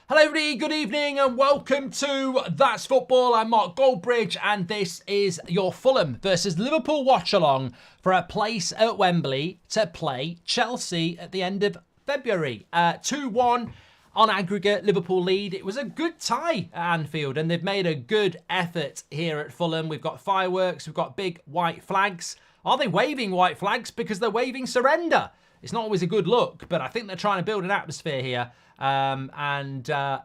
Hello everybody, good evening and welcome to That's Football. I'm Mark Goldbridge and this is your Fulham versus Liverpool watch-along for a place at Wembley to play Chelsea at the end of February. 2-1 on aggregate, Liverpool lead. It was a good tie at Anfield and they've made a good effort here at Fulham. We've got fireworks, we've got big white flags. Are they waving white flags? Because they're waving surrender. It's not always a good look, but I think they're trying to build an atmosphere here.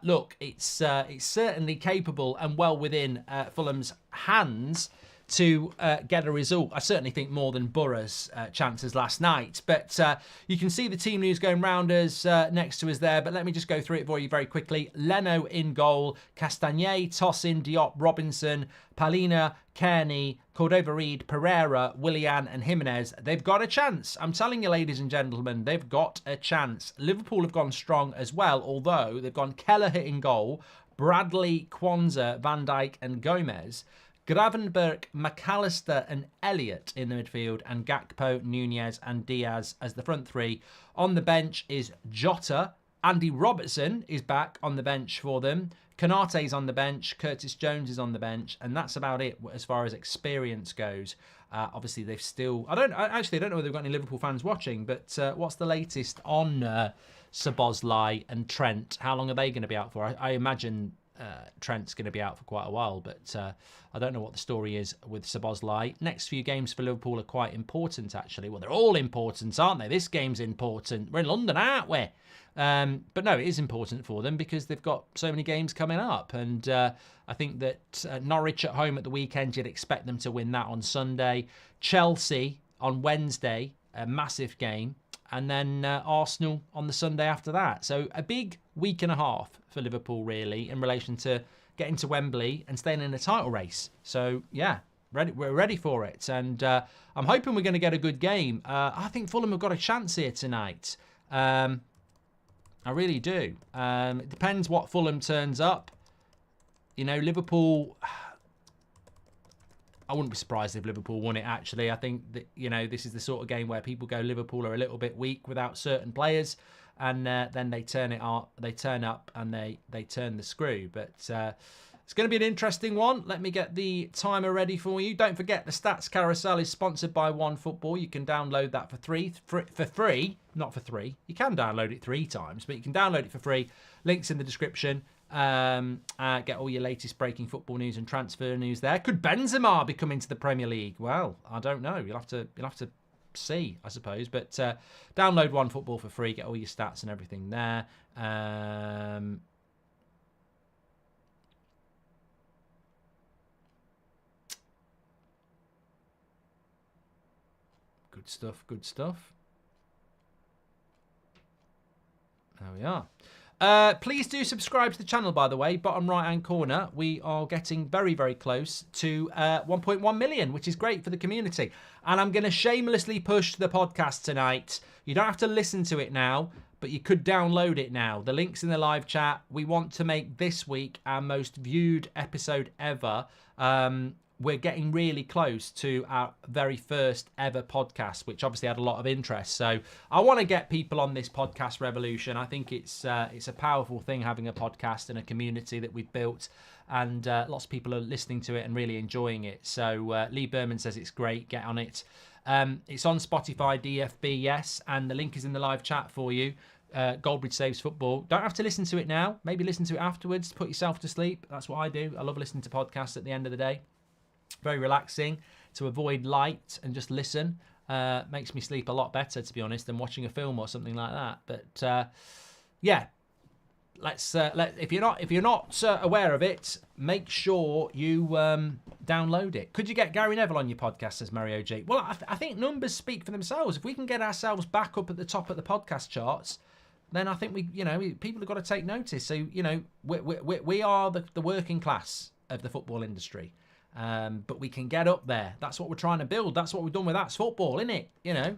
Look, it's certainly capable and well within Fulham's hands to get a result. I certainly think more than Borough's chances last night. But you can see the team news going round us next to us there. But let me just go through it for you very quickly. Leno in goal, Castagnet, Tosin, Diop, Robinson, Palina, Kearney, Cordova-Reid, Pereira, Willian and Jimenez. They've got a chance. I'm telling you, ladies and gentlemen, they've got a chance. Liverpool have gone strong as well, although they've gone Kelleher in goal, Bradley, Kwanzaa, Van Dijk and Gomez. Gravenberch, McAllister and Elliott in the midfield, and Gakpo, Nunez and Diaz as the front three. On the bench is Jota. Andy Robertson is back on the bench for them. Konate's on the bench. Curtis Jones is on the bench. And that's about it as far as experience goes. Obviously, they've still... I don't know whether they've got any Liverpool fans watching, but what's the latest on Szoboszlai and Trent? How long are they going to be out for? I imagine... Trent's going to be out for quite a while, but I don't know what the story is with Szoboszlai. Next few games for Liverpool are quite important, actually. Well, they're all important, aren't they? This game's important. We're in London, aren't we? But no, it is important for them because they've got so many games coming up. And I think that Norwich at home at the weekend, you'd expect them to win that on Sunday. Chelsea on Wednesday, a massive game. And then Arsenal on the Sunday after that. So a big week and a half for Liverpool, really, in relation to getting to Wembley and staying in a title race. So, yeah, we're ready for it. And I'm hoping we're going to get a good game. I think Fulham have got a chance here tonight. I really do. It depends what Fulham turns up. You know, Liverpool... I wouldn't be surprised if Liverpool won it, actually. I think that, you know, this is the sort of game where people go, Liverpool are a little bit weak without certain players, and then they turn up and they turn the screw. But it's going to be an interesting one. Let me get the timer ready for you. Don't forget, the Stats Carousel is sponsored by OneFootball. You can download that for free, not for three. You can download it 3 times, but you can download it for free. Links in the description. Get all your latest breaking football news and transfer news there. Could Benzema be coming to the Premier League? Well, I don't know. You'll have to see, I suppose. But download OneFootball for free. Get all your stats and everything there. Good stuff. Good stuff. There we are. Please do subscribe to the channel, by the way. Bottom right-hand corner, we are getting very, very close to 1.1 million, which is great for the community. And I'm going to shamelessly push the podcast tonight. You don't have to listen to it now, but you could download it now. The link's in the live chat. We want to make this week our most viewed episode ever. We're getting really close to our very first ever podcast, which obviously had a lot of interest. So I want to get people on this podcast revolution. I think it's a powerful thing having a podcast and a community that we've built, and lots of people are listening to it and really enjoying it. So Lee Berman says it's great. Get on it. It's on Spotify, DFB, yes, and the link is in the live chat for you. Goldbridge Saves Football. Don't have to listen to it now. Maybe listen to it afterwards. Put yourself to sleep. That's what I do. I love listening to podcasts at the end of the day. Very relaxing to avoid light and just listen. Makes me sleep a lot better, to be honest, than watching a film or something like that. But yeah, if you're not aware of it, make sure you download it. Could you get Gary Neville on your podcast, says Mario G? Well, I think numbers speak for themselves. If we can get ourselves back up at the top of the podcast charts, then I think people have got to take notice. So we are the working class of the football industry. But we can get up there. That's what we're trying to build. That's what we've done with That's Football, isn't it? You know,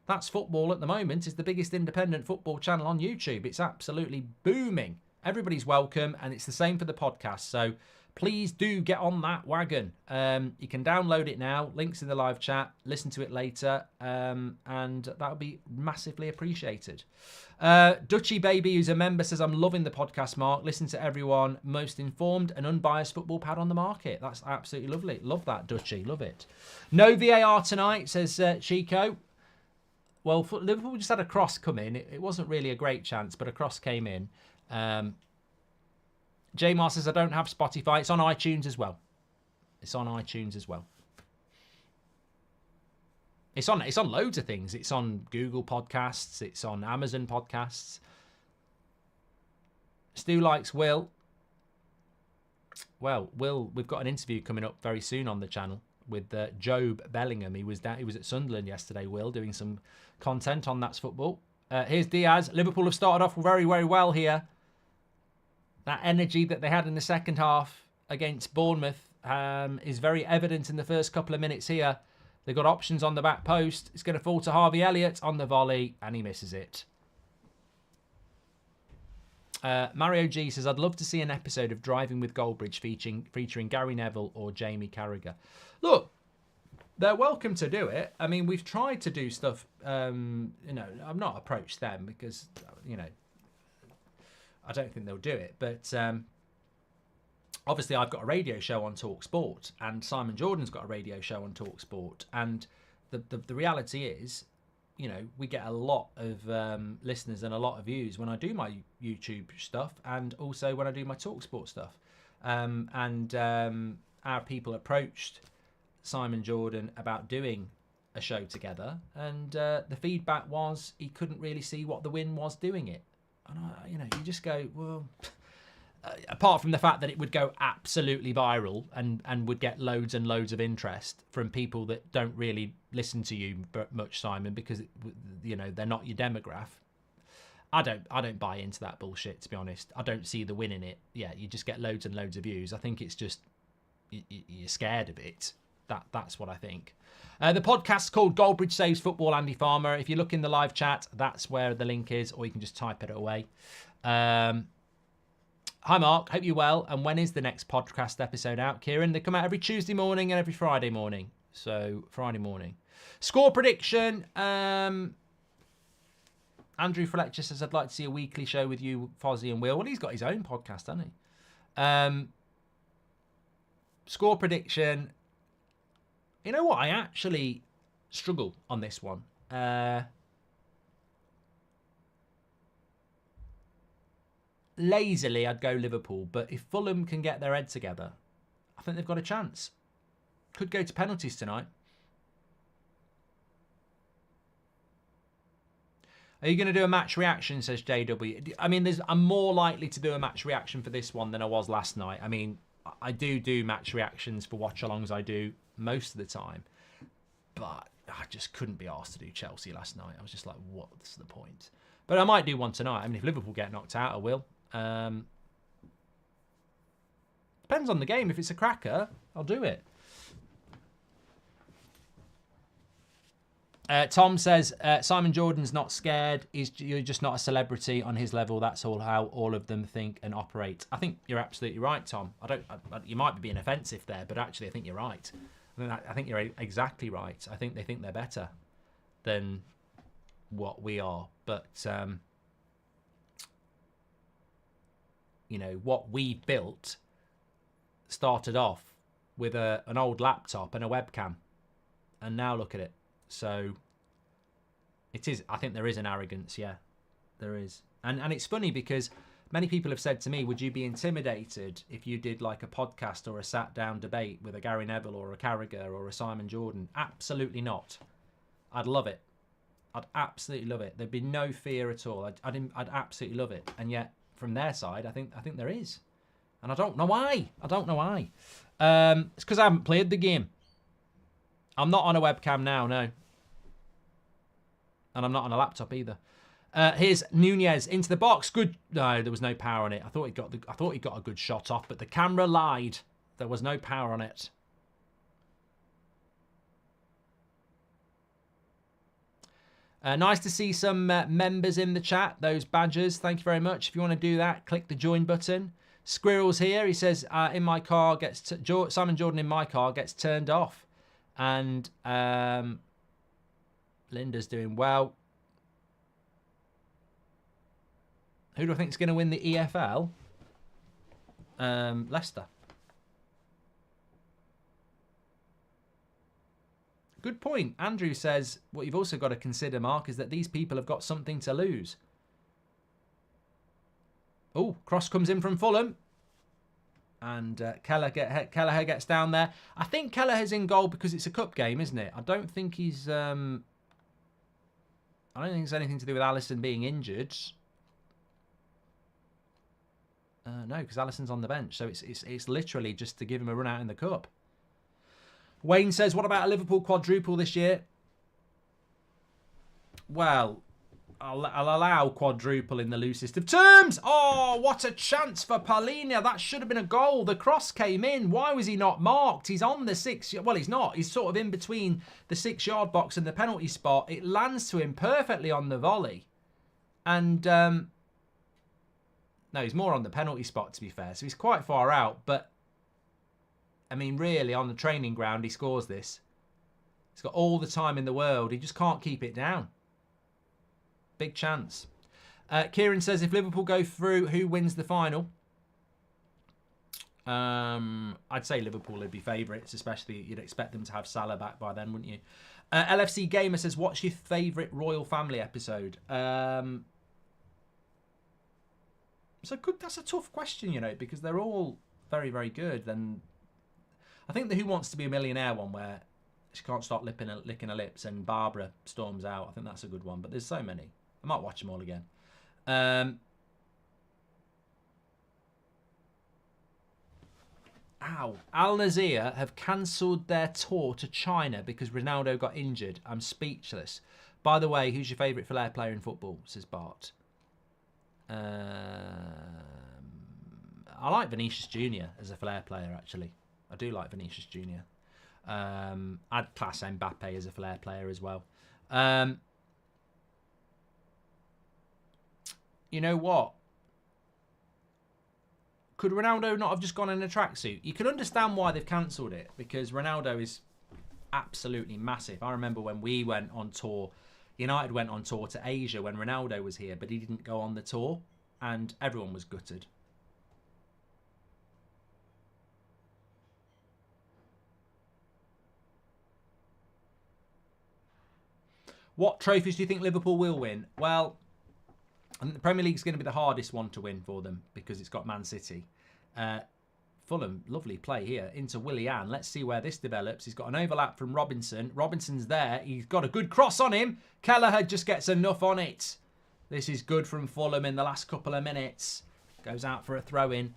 That's Football at the moment is the biggest independent football channel on YouTube. It's absolutely booming. Everybody's welcome, and it's the same for the podcast. So please do get on that wagon. You can download it now. Links in the live chat. Listen to it later. And that would be massively appreciated. Dutchy Baby, who's a member, says, I'm loving the podcast, Mark. Listen to everyone. Most informed and unbiased football pad on the market. That's absolutely lovely. Love that, Dutchy. Love it. No VAR tonight, says Chico. Well, Liverpool just had a cross come in. It wasn't really a great chance, but a cross came in. J-Mar says, I don't have Spotify. It's on iTunes as well. It's on iTunes as well. It's on loads of things. It's on Google Podcasts. It's on Amazon Podcasts. Stu likes Will. Well, Will, we've got an interview coming up very soon on the channel with Job Bellingham. He was at Sunderland yesterday, Will, doing some content on That's Football. Here's Diaz. Liverpool have started off very, very well here. That energy that they had in the second half against Bournemouth is very evident in the first couple of minutes here. They've got options on the back post. It's going to fall to Harvey Elliott on the volley, and he misses it. Mario G says, I'd love to see an episode of Driving with Goldbridge featuring Gary Neville or Jamie Carragher. Look, they're welcome to do it. I mean, we've tried to do stuff, I've not approached them because, I don't think they'll do it. But obviously I've got a radio show on Talk Sport, and Simon Jordan's got a radio show on Talk Sport. And the reality is, we get a lot of listeners and a lot of views when I do my YouTube stuff and also when I do my Talk Sport stuff. Our people approached Simon Jordan about doing a show together, and the feedback was he couldn't really see what the win was doing it. And you just go, well, apart from the fact that it would go absolutely viral and would get loads and loads of interest from people that don't really listen to you much, Simon, because they're not your demographic. I don't buy into that bullshit, to be honest. I don't see the win in it. Yeah, you just get loads and loads of views. I think it's just you're scared of it. That's what I think. The podcast's called Goldbridge Saves Football, Andy Farmer. If you look in the live chat, that's where the link is, or you can just type it away. Hi, Mark. Hope you're well. And when is the next podcast episode out, Kieran? They come out every Tuesday morning and every Friday morning. So, Friday morning. Score prediction. Andrew Fletcher says, I'd like to see a weekly show with you, Fozzie and Will. Well, he's got his own podcast, hasn't he? Score prediction. You know what? I actually struggle on this one. Lazily, I'd go Liverpool. But if Fulham can get their head together, I think they've got a chance. Could go to penalties tonight. Are you going to do a match reaction, says JW? I mean, I'm more likely to do a match reaction for this one than I was last night. I mean, I do match reactions for watch-alongs. I do most of the time. But I just couldn't be asked to do Chelsea last night. I was just like, what's the point? But I might do one tonight. I mean, if Liverpool get knocked out, I will. Depends on the game. If it's a cracker, I'll do it. Tom says, Simon Jordan's not scared. You're just not a celebrity on his level. That's how all of them think and operate. I think you're absolutely right, Tom. You might be being offensive there, but actually I think you're right. I think you're exactly right. I think they think they're better than what we are. But, what we built started off with an old laptop and a webcam. And now look at it. So it is. I think there is an arrogance. Yeah, there is. And it's funny because many people have said to me, would you be intimidated if you did like a podcast or a sat down debate with a Gary Neville or a Carragher or a Simon Jordan? Absolutely not. I'd love it. I'd absolutely love it. There'd be no fear at all. I'd absolutely love it. And yet from their side, I think there is. And I don't know why. It's because I haven't played the game. I'm not on a webcam now, no. And I'm not on a laptop either. Here's Nunez into the box. Good. No, there was no power on it. I thought he got a good shot off, but the camera lied. There was no power on it. Nice to see some members in the chat. Those badgers. Thank you very much. If you want to do that, click the join button. Squirrels here. He says, in my car gets Simon Jordan in my car gets turned off. And Linda's doing well. Who do I think is going to win the EFL? Leicester. Good point. Andrew says, what you've also got to consider, Mark, is that these people have got something to lose. Oh, cross comes in from Fulham. And Kelleher gets down there. I think Kelleher's in goal because it's a cup game, isn't it? I don't think he's... I don't think it's anything to do with Alisson being injured. No, because Alisson's on the bench. So it's literally just to give him a run out in the cup. Wayne says, what about a Liverpool quadruple this year? Well, I'll allow quadruple in the loosest of terms. Oh, what a chance for Palhinha. That should have been a goal. The cross came in. Why was he not marked? He's on the 6... Well, he's not. He's sort of in between the 6-yard box and the penalty spot. It lands to him perfectly on the volley. And, no, he's more on the penalty spot, to be fair. So he's quite far out. But, I mean, really, on the training ground, he scores this. He's got all the time in the world. He just can't keep it down. Big chance. Kieran says, if Liverpool go through, who wins the final? I'd say Liverpool would be favourites, especially you'd expect them to have Salah back by then, wouldn't you? LFC Gamer says, what's your favourite Royal Family episode? That's a tough question, you know, because they're all very, very good. Then I think the Who Wants to Be a Millionaire one, where she can't stop licking her lips and Barbara storms out. I think that's a good one, but there's so many. I might watch them all again. Al Nassr have cancelled their tour to China because Ronaldo got injured. I'm speechless. By the way, who's your favourite flair player in football? Says Bart. I like Vinicius Jr. as a flair player, actually. I do like Vinicius Jr. I'd class Mbappe as a flair player as well. You know what? Could Ronaldo not have just gone in a tracksuit? You can understand why they've cancelled it, because Ronaldo is absolutely massive. I remember when we went on tour, United went on tour to Asia when Ronaldo was here, but he didn't go on the tour, and everyone was gutted. What trophies do you think Liverpool will win? Well, I think the Premier League is going to be the hardest one to win for them because it's got Man City. Fulham, lovely play here into Willian. Let's see where this develops. He's got an overlap from Robinson. Robinson's there. He's got a good cross on him. Kelleher just gets enough on it. This is good from Fulham in the last couple of minutes. Goes out for a throw-in.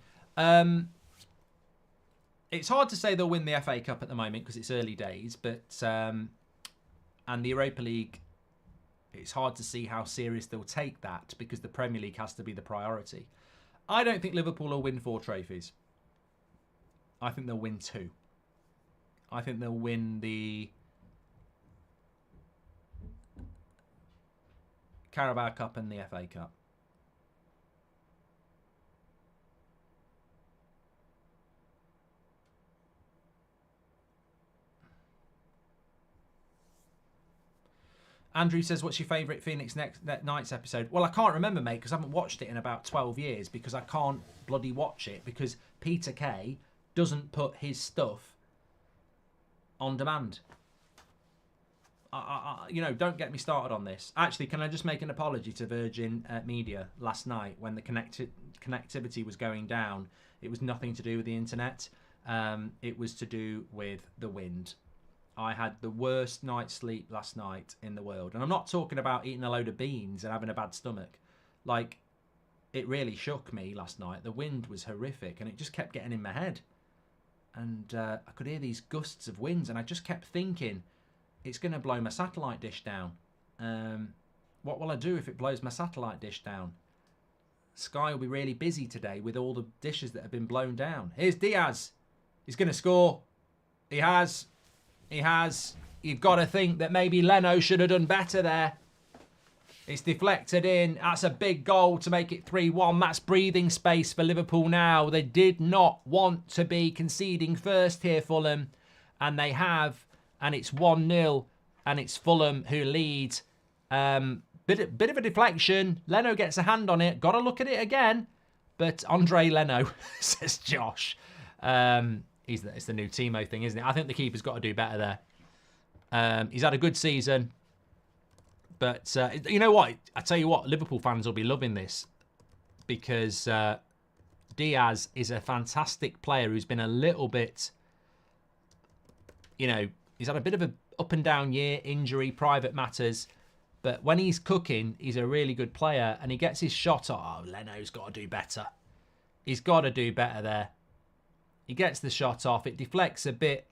It's hard to say they'll win the FA Cup at the moment because it's early days, but and the Europa League, it's hard to see how serious they'll take that because the Premier League has to be the priority. I don't think Liverpool will win 4 trophies. I think they'll win 2. I think they'll win the Carabao Cup and the FA Cup. Andrew says, what's your favourite Phoenix Nights episode? Well, I can't remember, mate, because I haven't watched it in about 12 years because I can't bloody watch it because Peter Kay doesn't put his stuff on demand. You know, don't get me started on this. Actually, can I just make an apology to Virgin Media last night when the connectivity was going down? It was nothing to do with the internet. It was to do with the wind. I had the worst night's sleep last night in the world. And I'm not talking about eating a load of beans and having a bad stomach. Like, it really shook me last night. The wind was horrific and it just kept getting in my head. And I could hear these gusts of winds and I just kept thinking, it's going to blow my satellite dish down. What will I do if it blows my satellite dish down? Sky will be really busy today with all the dishes that have been blown down. Here's Diaz. He's going to score. He has. He has. You've got to think that maybe Leno should have done better there. It's deflected in. That's a big goal to make it 3-1. That's breathing space for Liverpool now. They did not want to be conceding first here, Fulham. And they have. And it's 1-0. And it's Fulham who lead. Bit of a deflection. Leno gets a hand on it. Got to look at it again. But Andre Leno, says Josh. It's the new Timo thing, isn't it? I think the keeper's got to do better there. He's had a good season. But you know what? I tell you what, Liverpool fans will be loving this. Because Diaz is a fantastic player who's been a little bit... You know, he's had a bit of an up and down year, injury, private matters. But when he's cooking, he's a really good player. And he gets his shot off. Oh, Leno's got to do better. He's got to do better there. He gets the shot off. It deflects a bit.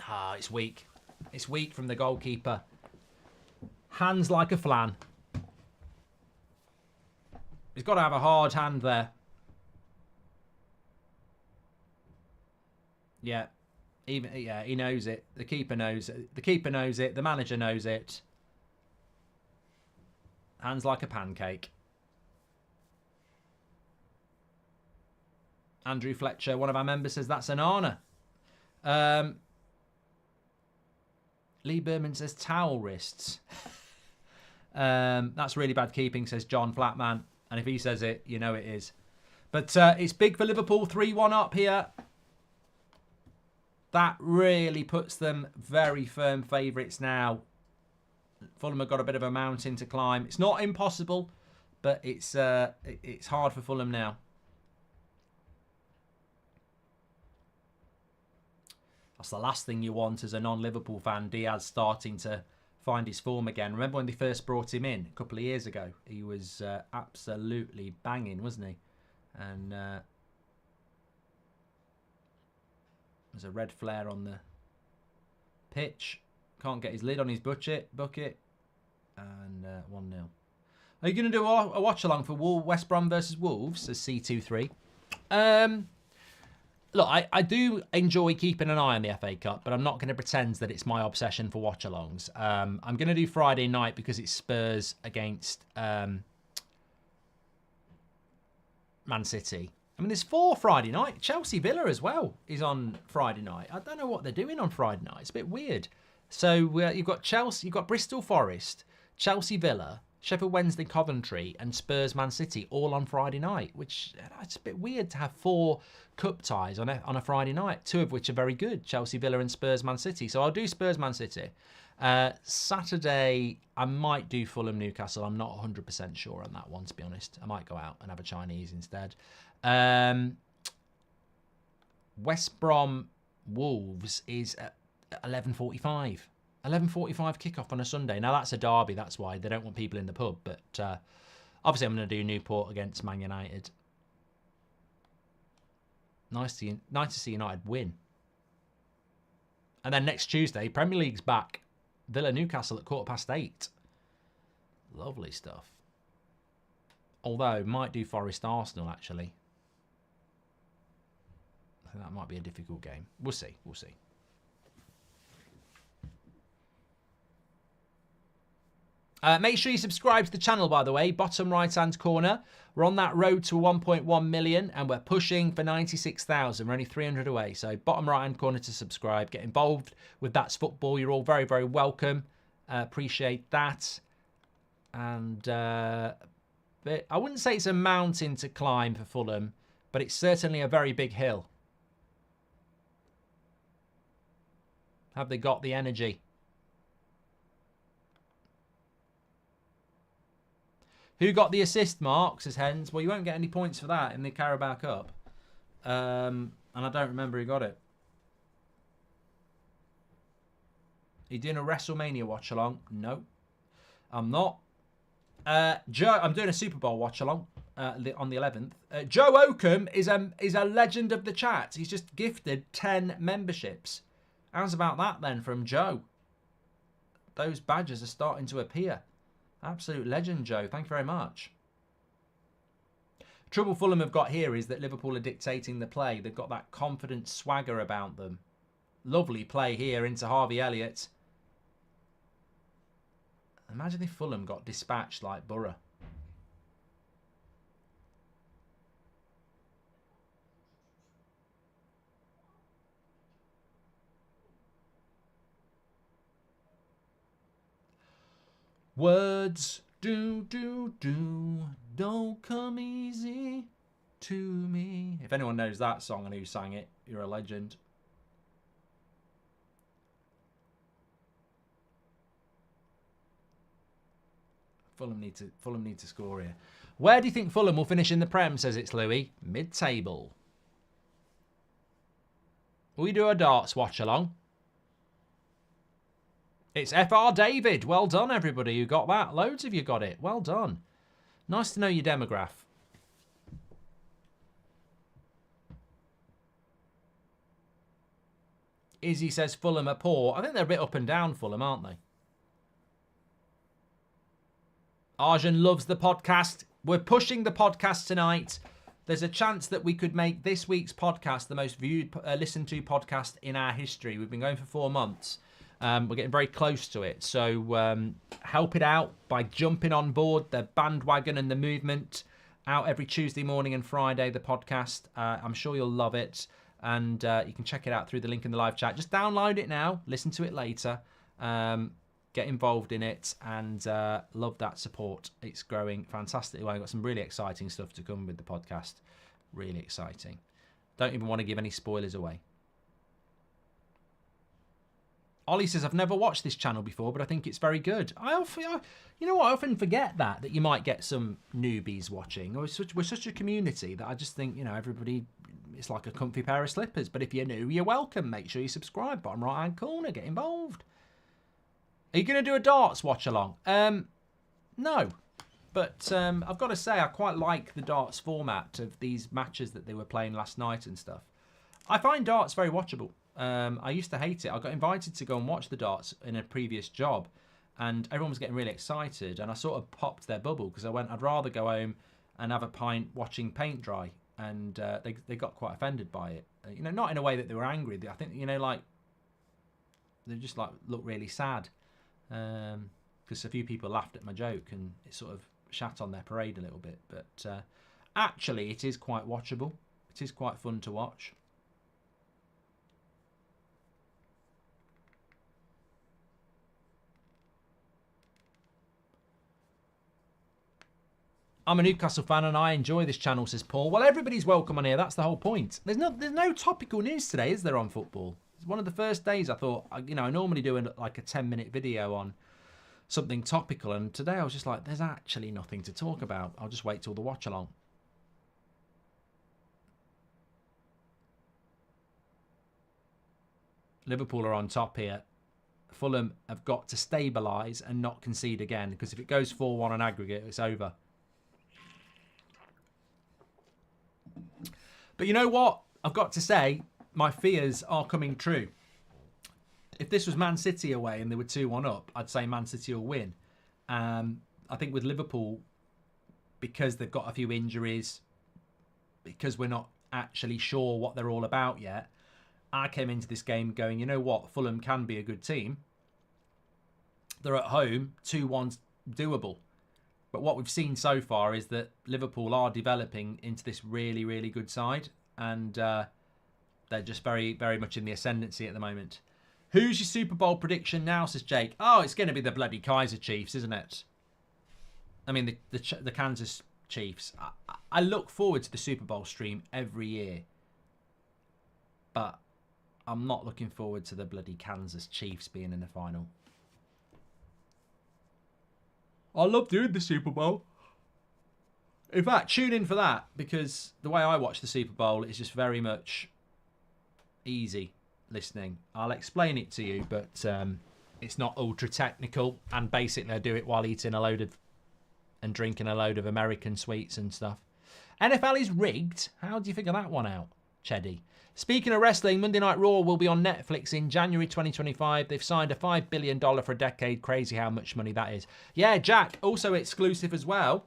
Ah, it's weak. It's weak from the goalkeeper. Hands like a flan. He's got to have a hard hand there. Yeah. Yeah, he knows it. The keeper knows it. The keeper knows it. The manager knows it. Hands like a pancake. Andrew Fletcher, one of our members, says that's an honour. Lee Berman says towel wrists. That's really bad keeping, says John Flatman. And if he says it, you know it is. But it's big for Liverpool. 3-1 up here. That really puts them very firm favourites now. Fulham have got a bit of a mountain to climb. It's not impossible, but it's hard for Fulham now. That's the last thing you want as a non-Liverpool fan. Diaz starting to find his form again. Remember when they first brought him in a couple of years ago? He was absolutely banging, wasn't he? And there's a red flare on the pitch. Can't get his lid on his bucket. And 1-0. Are you going to do a watch-along for West Brom versus Wolves as C23? Look, I do enjoy keeping an eye on the FA Cup, but I'm not going to pretend that it's my obsession for watch-alongs. I'm going to do Friday night because it's Spurs against Man City. I mean, there's 4 Friday night. Chelsea Villa as well is on Friday night. I don't know what they're doing on Friday night. It's a bit weird. So you've got Chelsea, you've got Bristol Forest, Chelsea Villa, Sheffield Wednesday Coventry, and Spurs Man City all on Friday night, which it's a bit weird to have 4 cup ties on a Friday night, 2 of which are very good, Chelsea Villa and Spurs Man City. So I'll do Spurs Man City. Saturday, I might do Fulham Newcastle. I'm not 100% sure on that one, to be honest. I might go out and have a Chinese instead. West Brom Wolves is at 11:45. 11:45 kickoff on a Sunday. Now that's a derby, that's why they don't want people in the pub. But obviously I'm going to do Newport against Man United. Nice to see United win. And then next Tuesday, Premier League's back. Villa Newcastle at 8:15. Lovely stuff. Although might do Forest Arsenal actually. I think that might be a difficult game. We'll see. We'll see. Make sure you subscribe to the channel, by the way. Bottom right-hand corner. We're on that road to 1.1 million, and we're pushing for 96,000. We're only 300 away. So bottom right-hand corner to subscribe. Get involved with That's Football. You're all very, very welcome. Appreciate that. And but I wouldn't say it's a mountain to climb for Fulham, but it's certainly a very big hill. Have they got the energy? Who got the assist, Mark, says Hens. Well, you won't get any points for that in the Carabao Cup. And I don't remember who got it. Are you doing a WrestleMania watch-along? No, I'm not. Joe, I'm doing a Super Bowl watch-along on the 11th. Joe Oakham is a legend of the chat. He's just gifted 10 memberships. How's about that then from Joe? Those badges are starting to appear. Absolute legend, Joe. Thank you very much. Trouble Fulham have got here is that Liverpool are dictating the play. They've got that confident swagger about them. Lovely play here into Harvey Elliott. Imagine if Fulham got dispatched like Borough. Words don't come easy to me. If anyone knows that song and who sang it, you're a legend. Fulham need to score here. Where do you think Fulham will finish in the Prem, says it's Louis? Mid-table. Will we do a darts watch along? It's FR David. Well done, everybody who got that. Loads of you got it. Well done. Nice to know your demograph. Izzy says Fulham are poor. I think they're a bit up and down, Fulham, aren't they? Arjun loves the podcast. We're pushing the podcast tonight. There's a chance that we could make this week's podcast the most viewed, listened to podcast in our history. We've been going for 4 months. We're getting very close to it. So help it out by jumping on board the bandwagon and the movement. Out every Tuesday morning and Friday, the podcast. I'm sure you'll love it. And you can check it out through the link in the live chat. Just download it now. Listen to it later. Get involved in it. And love that support. It's growing fantastically well. I've got some really exciting stuff to come with the podcast. Really exciting. Don't even want to give any spoilers away. Ollie says, I've never watched this channel before, but I think it's very good. You know what? I often forget that you might get some newbies watching. We're such a community that I just think, everybody, it's like a comfy pair of slippers. But if you're new, you're welcome. Make sure you subscribe. Bottom right-hand corner. Get involved. Are you going to do a darts watch along? No. But I've got to say, I quite like the darts format of these matches that they were playing last night and stuff. I find darts very watchable. I used to hate it. I got invited to go and watch the darts in a previous job, and everyone was getting really excited, and I sort of popped their bubble because I went, I'd rather go home and have a pint watching paint dry, and they got quite offended by it. Not in a way that they were angry. I think, they just looked really sad because a few people laughed at my joke, and it sort of shat on their parade a little bit. But actually, it is quite watchable. It is quite fun to watch. I'm a Newcastle fan and I enjoy this channel, says Paul. Well, everybody's welcome on here. That's the whole point. There's no topical news today, is there, on football? It's one of the first days I thought, I normally do a 10-minute video on something topical, and today I was just like, there's actually nothing to talk about. I'll just wait till the watch along. Liverpool are on top here. Fulham have got to stabilise and not concede again, because if it goes 4-1 on aggregate, it's over. But you know what? I've got to say, my fears are coming true. If this was Man City away and they were 2-1 up, I'd say Man City will win. I think with Liverpool, because they've got a few injuries, because we're not actually sure what they're all about yet, I came into this game going, you know what? Fulham can be a good team. They're at home, 2-1's doable. But what we've seen so far is that Liverpool are developing into this really, really good side. And they're just very, very much in the ascendancy at the moment. Who's your Super Bowl prediction now, says Jake? Oh, it's going to be the bloody Kaiser Chiefs, isn't it? I mean, the Kansas Chiefs. I look forward to the Super Bowl stream every year. But I'm not looking forward to the bloody Kansas Chiefs being in the final. I love doing the Super Bowl. In fact, tune in for that, because the way I watch the Super Bowl is just very much easy listening. I'll explain it to you, but it's not ultra technical, and basically I do it while eating and drinking a load of American sweets and stuff. NFL is rigged. How do you figure that one out, Cheddy? Speaking of wrestling, Monday Night Raw will be on Netflix in January 2025. They've signed a $5 billion for a decade. Crazy how much money that is. Yeah, Jack, also exclusive as well.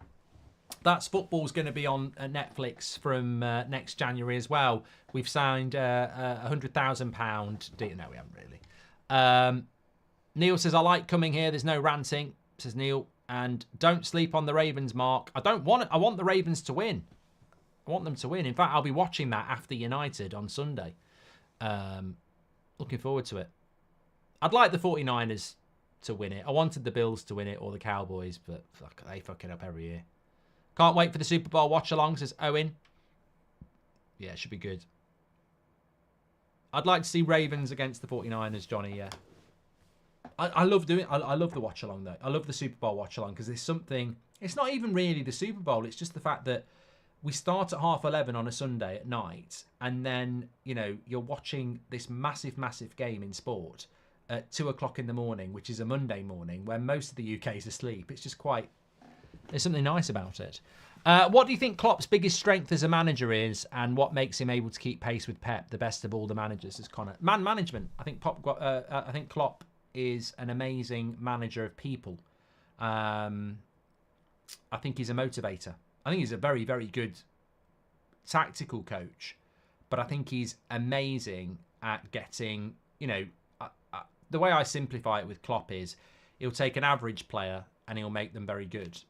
That's Football's going to be on Netflix from next January as well. We've signed a £100,000 deal. No, we haven't really. Neil says, I like coming here. There's no ranting. says Neil. And don't sleep on the Ravens, Mark. I want the Ravens to win. I want them to win. In fact, I'll be watching that after United on Sunday. Looking forward to it. I'd like the 49ers to win it. I wanted the Bills to win it or the Cowboys, but fuck, they fuck it up every year. Can't wait for the Super Bowl watch-along, says Owen. Yeah, it should be good. I'd like to see Ravens against the 49ers, Johnny, yeah. I love doing. I love the watch along though. I love the Super Bowl watch along because there's something. It's not even really the Super Bowl. It's just the fact that we start at 11:30 on a Sunday at night, and then you're watching this massive game in sport at 2:00 in the morning, which is a Monday morning where most of the UK is asleep. It's just quite. There's something nice about it. What do you think Klopp's biggest strength as a manager is, and what makes him able to keep pace with Pep, the best of all the managers? Is Connor man management? I think Klopp is an amazing manager of people. I think he's a motivator. I think he's a very, very good tactical coach, but I think he's amazing at getting, the way I simplify it with Klopp is he'll take an average player and he'll make them very good.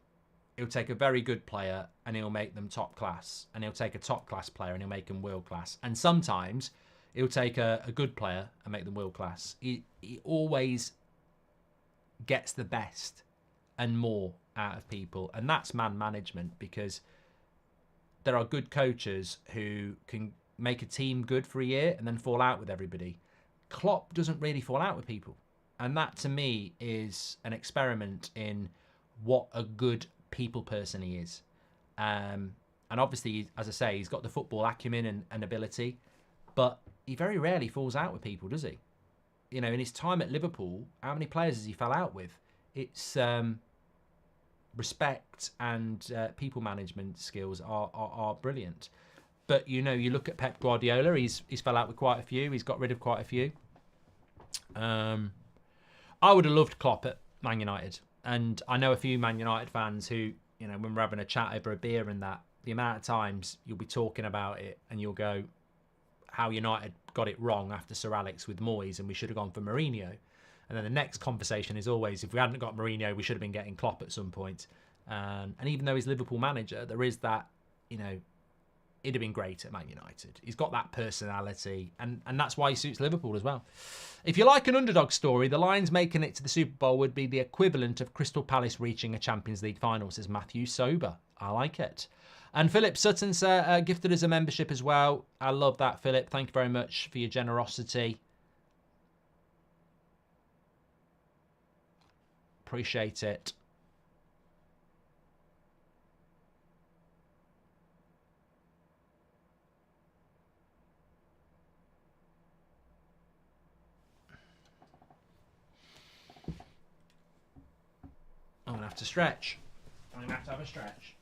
He'll take a very good player and he'll make them top class. And he'll take a top class player and he'll make them world class. And sometimes he'll take a good player and make them world class. He always gets the best and more out of people. And that's man management, because there are good coaches who can make a team good for a year and then fall out with everybody. Klopp doesn't really fall out with people. And that to me is an experiment in what a good people person he is. And obviously, as I say, he's got the football acumen and ability, but he very rarely falls out with people, does he? In his time at Liverpool, how many players has he fell out with? It's respect and people management skills are brilliant. But you look at Pep Guardiola, he's fell out with quite a few. He's got rid of quite a few. I would have loved Klopp at Man United, and I know a few Man United fans who, when we're having a chat over a beer and that, the amount of times you'll be talking about it and you'll go, how United got it wrong after Sir Alex with Moyes and we should have gone for Mourinho. And then the next conversation is always, if we hadn't got Mourinho, we should have been getting Klopp at some point. And even though he's Liverpool manager, there is that, it'd have been great at Man United. He's got that personality, and that's why he suits Liverpool as well. If you like an underdog story, the Lions making it to the Super Bowl would be the equivalent of Crystal Palace reaching a Champions League final, says Matthew Sober. I like it. And Philip Sutton's gifted us a membership as well. I love that, Philip. Thank you very much for your generosity. Appreciate it. I'm going to have to stretch. I'm going to have a stretch.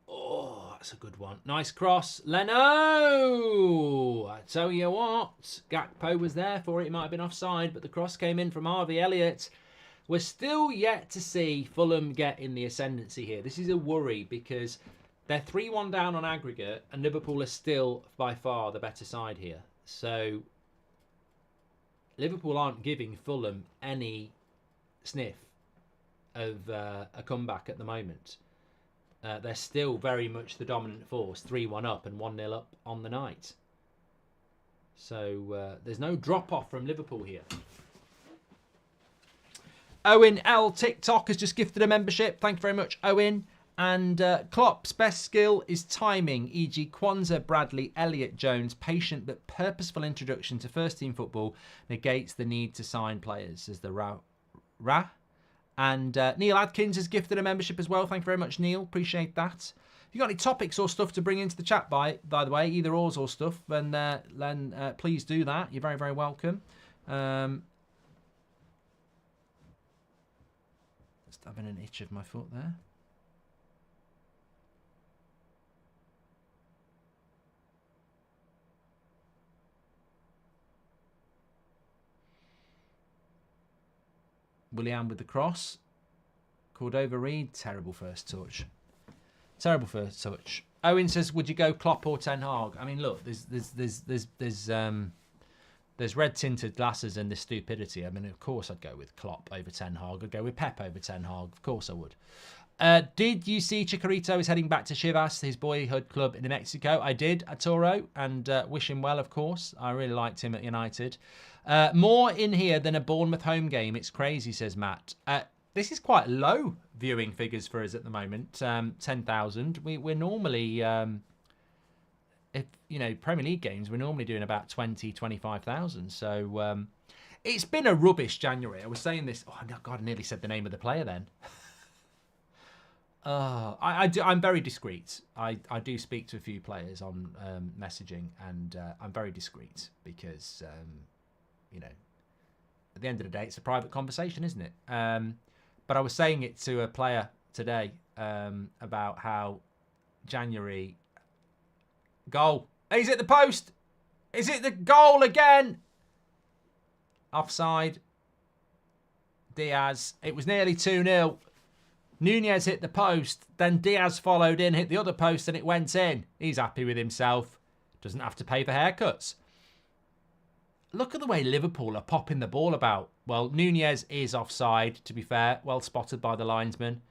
Oh, that's a good one. Nice cross. Leno! I tell you what, Gakpo was there for it. He might have been offside, but the cross came in from Harvey Elliott. We're still yet to see Fulham get in the ascendancy here. This is a worry because they're 3-1 down on aggregate and Liverpool are still by far the better side here. So Liverpool aren't giving Fulham any sniff of a comeback at the moment. They're still very much the dominant force, 3-1 up and 1-0 up on the night. So there's no drop-off from Liverpool here. Owen L. TikTok has just gifted a membership. Thank you very much, Owen. And Klopp's best skill is timing, e.g. Kwanzaa, Bradley, Elliott, Jones. Patient but purposeful introduction to first-team football negates the need to sign players, says the Ra. And Neil Adkins has gifted a membership as well. Thank you very much, Neil. Appreciate that. If you got any topics or stuff to bring into the chat, by the way, either ors or stuff, then please do that. You're very, very welcome. Just having an itch of my foot there. Willian with the cross. Cordova Reed, terrible first touch. Terrible first touch. Owen says, would you go Klopp or Ten Hag? I mean, look, there's red-tinted glasses in this stupidity. I mean, of course I'd go with Klopp over Ten Hag. I'd go with Pep over Ten Hag. Of course I would. Did you see Chicharito is heading back to Chivas, his boyhood club in Mexico? I did, Arturo, and wish him well, of course. I really liked him at United. More in here than a Bournemouth home game. It's crazy, says Matt. This is quite low viewing figures for us at the moment. 10,000. We're normally, if you know, Premier League games, we're normally doing about 20, 25,000. So it's been a rubbish January. I was saying this. Oh, God, I nearly said the name of the player then. I'm very discreet. I do speak to a few players on messaging, and I'm very discreet because, you know, at the end of the day, it's a private conversation, isn't it? But I was saying it to a player today about how January goal. He's at the post. Is it the goal again? Offside. Diaz. It was nearly 2-0. Nunez hit the post, then Diaz followed in, hit the other post, and it went in. He's happy with himself. Doesn't have to pay for haircuts. Look at the way Liverpool are popping the ball about. Well, Nunez is offside, to be fair. Well spotted by the linesman.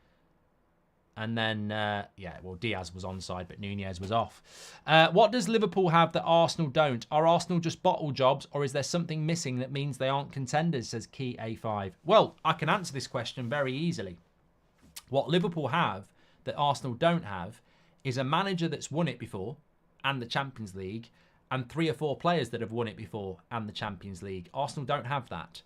And then, Diaz was onside, but Nunez was off. What does Liverpool have that Arsenal don't? Are Arsenal just bottle jobs, or is there something missing that means they aren't contenders, says Key A5. Well, I can answer this question very easily. What Liverpool have that Arsenal don't have is a manager that's won it before and the Champions League, and 3 or 4 players that have won it before and the Champions League. Arsenal don't have that.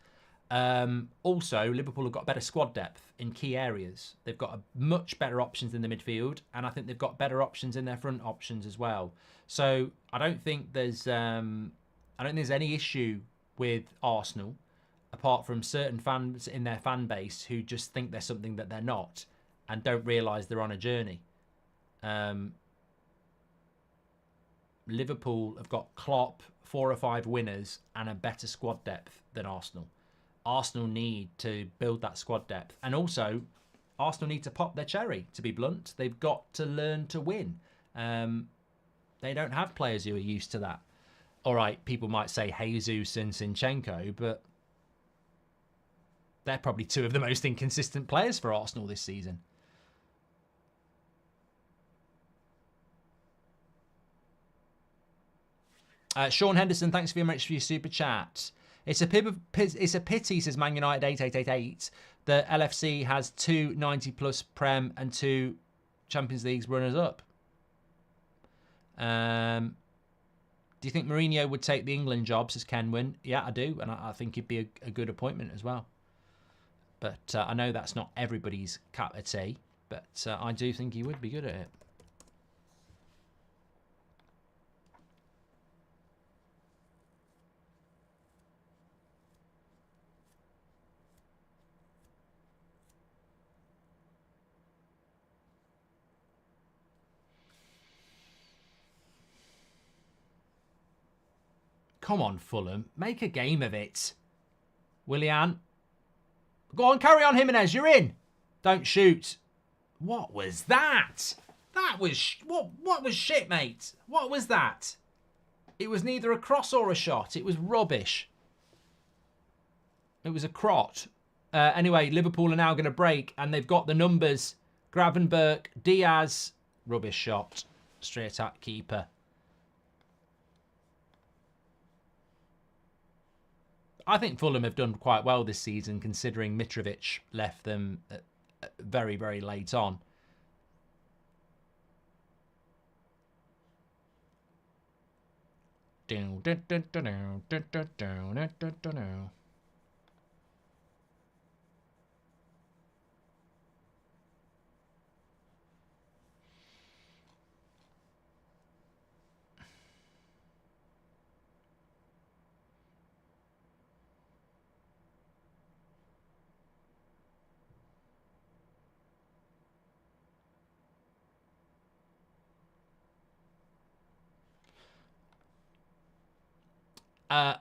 Also, Liverpool have got better squad depth in key areas. They've got much better options in the midfield, and I think they've got better options in their front options as well. So I don't think there's any issue with Arsenal, apart from certain fans in their fan base who just think they're something that they're not and don't realise they're on a journey. Liverpool have got Klopp, 4 or 5 winners, and a better squad depth than Arsenal. Arsenal need to build that squad depth. And also, Arsenal need to pop their cherry, to be blunt. They've got to learn to win. They don't have players who are used to that. All right, people might say Jesus and Zinchenko, but they're probably 2 of the most inconsistent players for Arsenal this season. Sean Henderson, thanks very much for your super chat. It's a pity, says Man United 8888, that LFC has 2 90-plus Prem and 2 Champions Leagues runners-up. Do you think Mourinho would take the England job, says Kenwin? Yeah, I do, and I think he'd be a good appointment as well. But I know that's not everybody's cup of tea, but I do think he would be good at it. Come on, Fulham. Make a game of it. Willian. Go on, carry on, Jimenez. You're in. Don't shoot. What was that? That was... What was shit, mate? What was that? It was neither a cross or a shot. It was rubbish. It was a crot. Anyway, Liverpool are now going to break, and they've got the numbers. Gravenberch, Diaz. Rubbish shot. Straight at keeper. I think Fulham have done quite well this season, considering Mitrovic left them very, very late on.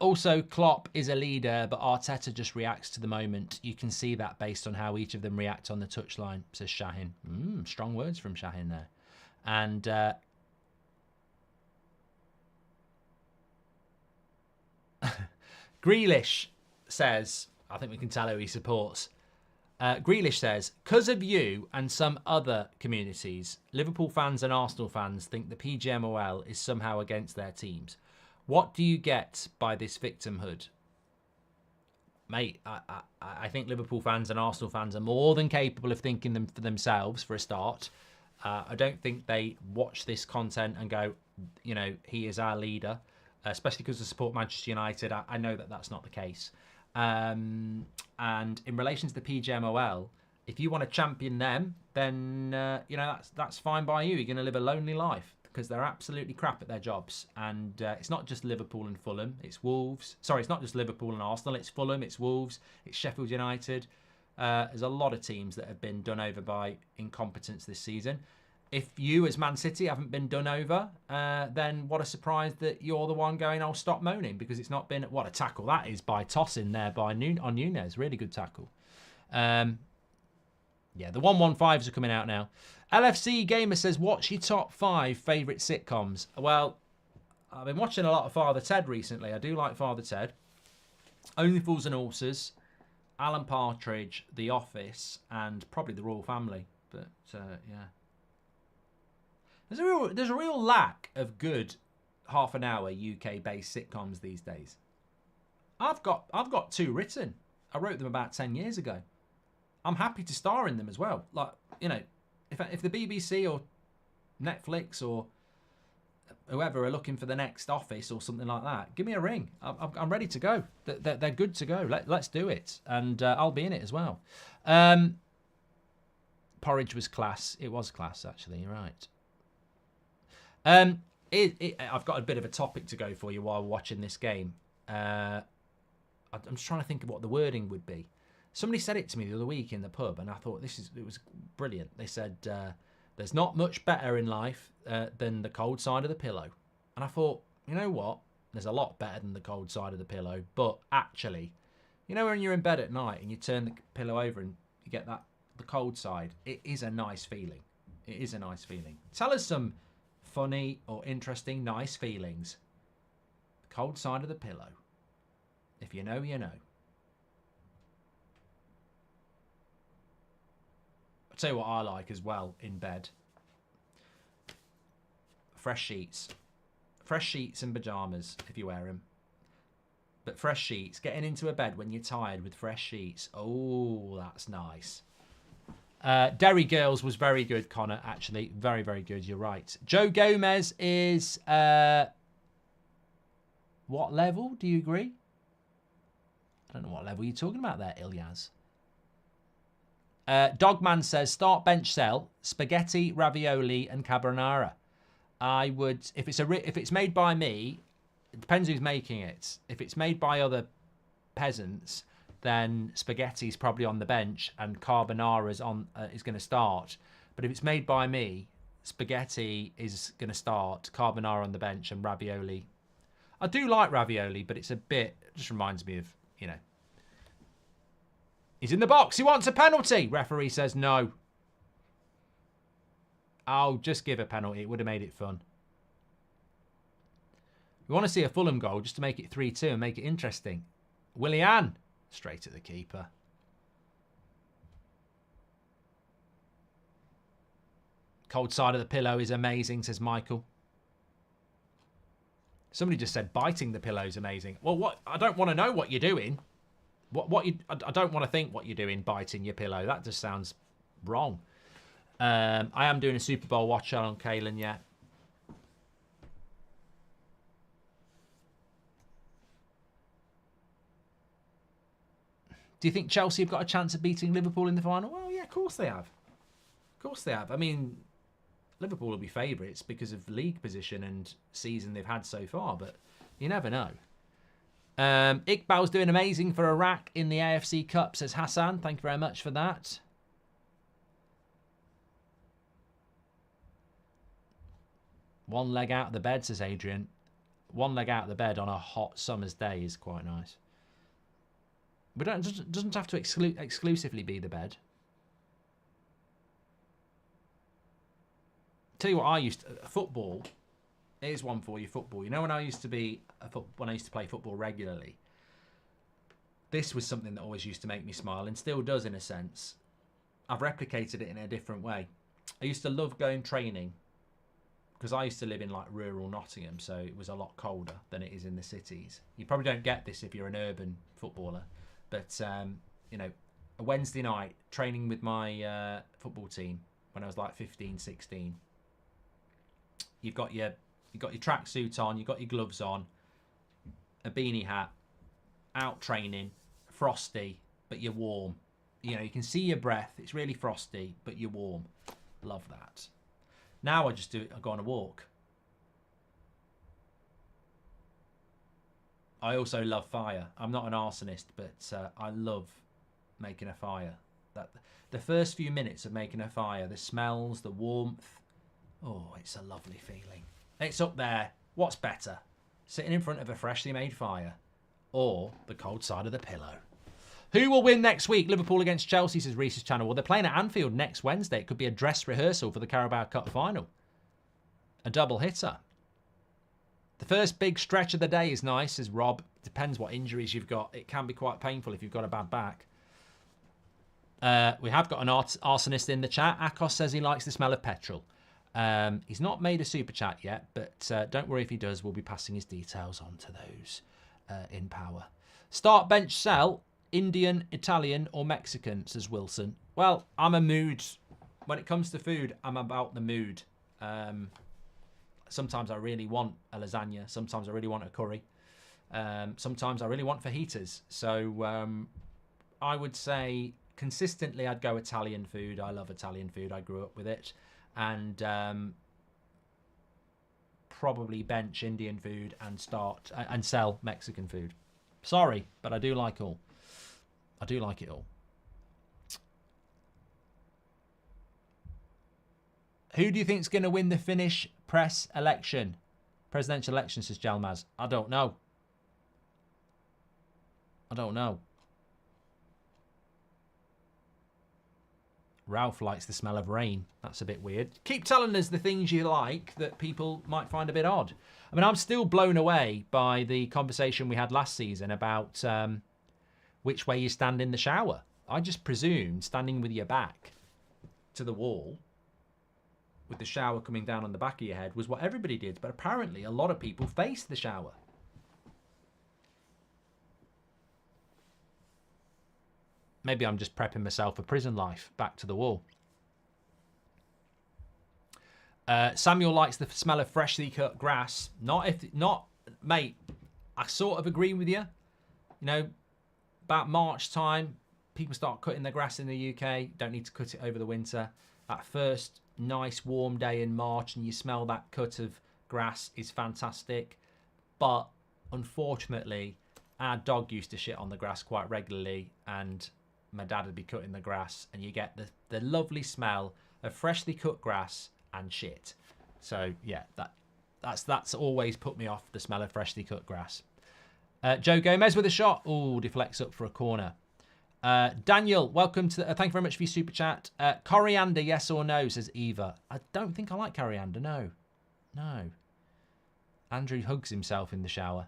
Also, Klopp is a leader, but Arteta just reacts to the moment. You can see that based on how each of them react on the touchline, says Shahin. Strong words from Shahin there. And Grealish says, I think we can tell who he supports. Grealish says, because of you and some other communities, Liverpool fans and Arsenal fans think the PGMOL is somehow against their teams. What do you get by this victimhood? Mate, I think Liverpool fans and Arsenal fans are more than capable of thinking them for themselves, for a start. I don't think they watch this content and go, you know, he is our leader, especially because I support Manchester United. I know that that's not the case. And in relation to the PGMOL, if you want to champion them, then you know that's fine by you. You're going to live a lonely life because they're absolutely crap at their jobs. And it's not just Liverpool and Fulham; it's Wolves. Sorry, it's not just Liverpool and Arsenal. It's Fulham, it's Wolves, it's Sheffield United. There's a lot of teams that have been done over by incompetence this season. If you, as Man City, haven't been done over, then what a surprise that you're the one going, "I'll stop moaning," because it's not been... What a tackle that is by Tosin there on Nunez. Really good tackle. Yeah, the 115s are coming out now. LFC Gamer says, what's your top 5 favourite sitcoms? Well, I've been watching a lot of Father Ted recently. I do like Father Ted. Only Fools and Horses, Alan Partridge, The Office, and probably The Royal Family. But, yeah. There's a real lack of good half an hour UK-based sitcoms these days. I've got 2 written. I wrote them about 10 years ago. I'm happy to star in them as well. Like, you know, if the BBC or Netflix or whoever are looking for the next Office or something like that, give me a ring. I'm ready to go. They're good to go. Let's do it, and I'll be in it as well. Porridge was class. It was class, actually. You're right. I've got a bit of a topic to go for you while watching this game. I'm just trying to think of what the wording would be. Somebody said it to me the other week in the pub, and I thought it was brilliant. They said, there's not much better in life than the cold side of the pillow. And I thought, you know what? There's a lot better than the cold side of the pillow. But actually, you know when you're in bed at night and you turn the pillow over and you get the cold side, it is a nice feeling. It is a nice feeling. Tell us some funny or interesting, nice feelings. The cold side of the pillow. If you know, you know. I'll tell you what I like as well in bed. Fresh sheets. Fresh sheets and pyjamas, if you wear them. But fresh sheets. Getting into a bed when you're tired with fresh sheets. Oh, that's nice. Derry Girls was very good, Connor, actually. Very, very good. You're right. Joe Gomez is... what level? Do you agree? I don't know what level you're talking about there, Ilyas. Dogman says, start bench cell, spaghetti, ravioli, and carbonara. I would, if it's made by me, it depends who's making it. If it's made by other peasants, then spaghetti's probably on the bench and carbonara's is going to start. But if it's made by me, spaghetti is going to start, carbonara on the bench, and ravioli. I do like ravioli, but it's a bit, just reminds me of, you know. He's in the box. He wants a penalty. Referee says no. I'll just give a penalty. It would have made it fun. We want to see a Fulham goal just to make it 3-2 and make it interesting. Willian. Straight at the keeper. Cold side of the pillow is amazing, says Michael. Somebody just said biting the pillow is amazing. Well, what? I don't want to know what you're doing. I don't want to think what you're doing biting your pillow. That just sounds wrong. I am doing a Super Bowl watch on Kalen, yeah. Do you think Chelsea have got a chance of beating Liverpool in the final? Well, yeah, of course they have. Of course they have. I mean, Liverpool will be favourites because of league position and season they've had so far, but you never know. Iqbal's doing amazing for Iraq in the AFC Cup, says Hassan. Thank you very much for that. One leg out of the bed, says Adrian. One leg out of the bed on a hot summer's day is quite nice. But it doesn't have to exclusively be the bed. Tell you what, I used to, football. Here's one for you, football. You know when I used to play football regularly, This was something that always used to make me smile and still does in a sense. I've replicated it in a different way. I used to love going training because I used to live in like rural Nottingham, so it was a lot colder than it is in the cities. You probably don't get this if you're an urban footballer, but you know, a Wednesday night training with my football team when I was like 15, 16. You've got your tracksuit on, you've got your gloves on, a beanie hat, out training, frosty, but you're warm. You know, you can see your breath. It's really frosty, but you're warm. Love that. Now I just do it. I go on a walk. I also love fire. I'm not an arsonist, but I love making a fire. The first few minutes of making a fire, the smells, the warmth. Oh, it's a lovely feeling. It's up there. What's better? Sitting in front of a freshly made fire or the cold side of the pillow? Who will win next week? Liverpool against Chelsea, says Reese's channel. Well, they're playing at Anfield next Wednesday. It could be a dress rehearsal for the Carabao Cup final. A double hitter. The first big stretch of the day is nice, says Rob. Depends what injuries you've got. It can be quite painful if you've got a bad back. We have got an arsonist in the chat. Akos says he likes the smell of petrol. He's not made a super chat yet, but don't worry if he does. We'll be passing his details on to those in power. Start, bench, sell. Indian, Italian or Mexican, says Wilson. Well, I'm a mood. When it comes to food, I'm about the mood. Sometimes I really want a lasagna. Sometimes I really want a curry. Sometimes I really want fajitas. So I would say consistently I'd go Italian food. I love Italian food. I grew up with it. And probably bench Indian food and start and sell Mexican food. Sorry, but I do like all. I do like it all. Who do you think is going to win the Finnish presidential election, says Jalmaz? I don't know. I don't know. Ralph likes the smell of rain. That's a bit weird. Keep telling us the things you like that people might find a bit odd. I mean, I'm still blown away by the conversation we had last season about which way you stand in the shower. I just presumed standing with your back to the wall with the shower coming down on the back of your head was what everybody did. But apparently a lot of people face the shower. Maybe I'm just prepping myself for prison life. Back to the wall. Samuel likes the smell of freshly cut grass. Mate, I sort of agree with you. You know, about March time, people start cutting their grass in the UK. Don't need to cut it over the winter. That first nice warm day in March and you smell that cut of grass is fantastic. But unfortunately, our dog used to shit on the grass quite regularly and my dad would be cutting the grass and you get the lovely smell of freshly cut grass and shit. So yeah, that's always put me off the smell of freshly cut grass. Joe Gomez with a shot. Oh, deflects up for a corner. Daniel, welcome to thank you very much for your super chat. Coriander, yes or no, says Eva. I don't think I like coriander, no. No. Andrew hugs himself in the shower.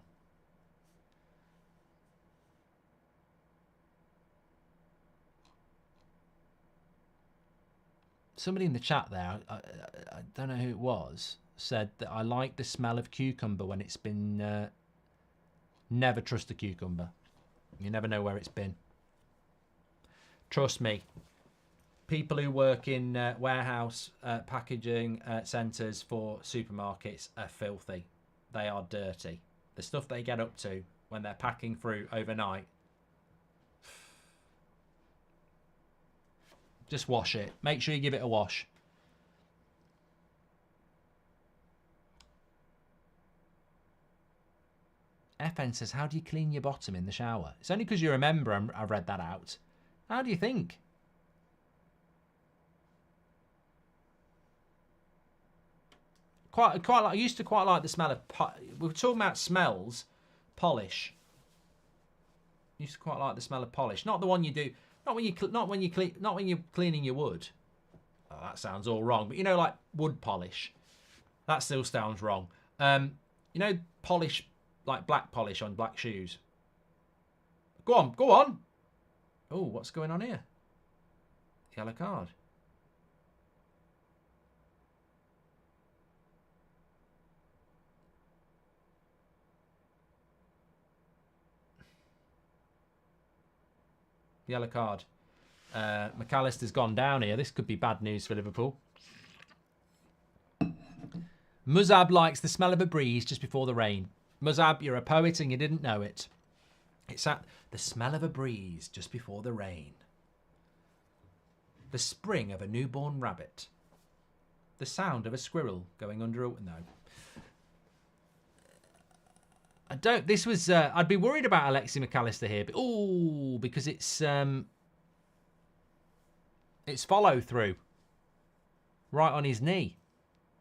Somebody in the chat there, I don't know who it was, said that I like the smell of cucumber when it's been... never trust a cucumber. You never know where it's been. Trust me. People who work in warehouse packaging centres for supermarkets are filthy. They are dirty. The stuff they get up to when they're packing fruit overnight. Just wash it. Make sure you give it a wash. FN says, how do you clean your bottom in the shower? It's only because you remember I've read that out. How do you think? Quite like, I used to quite like the smell of, we were talking about smells, polish. Used to quite like the smell of polish. Not the one you do, not when you're cleaning your wood. Oh, that sounds all wrong, but you know, like wood polish. That still sounds wrong. You know, polish, like black polish on black shoes. Go on, go on. Oh, what's going on here? Yellow card. Yellow card. McAllister's gone down here. This could be bad news for Liverpool. Muzab likes the smell of a breeze just before the rain. Muzab, you're a poet and you didn't know it. It's at the smell of a breeze just before the rain. The spring of a newborn rabbit. The sound of a squirrel going under a... No. I don't... This was... I'd be worried about Alexi McAllister here. But, oh, because it's follow through. Right on his knee.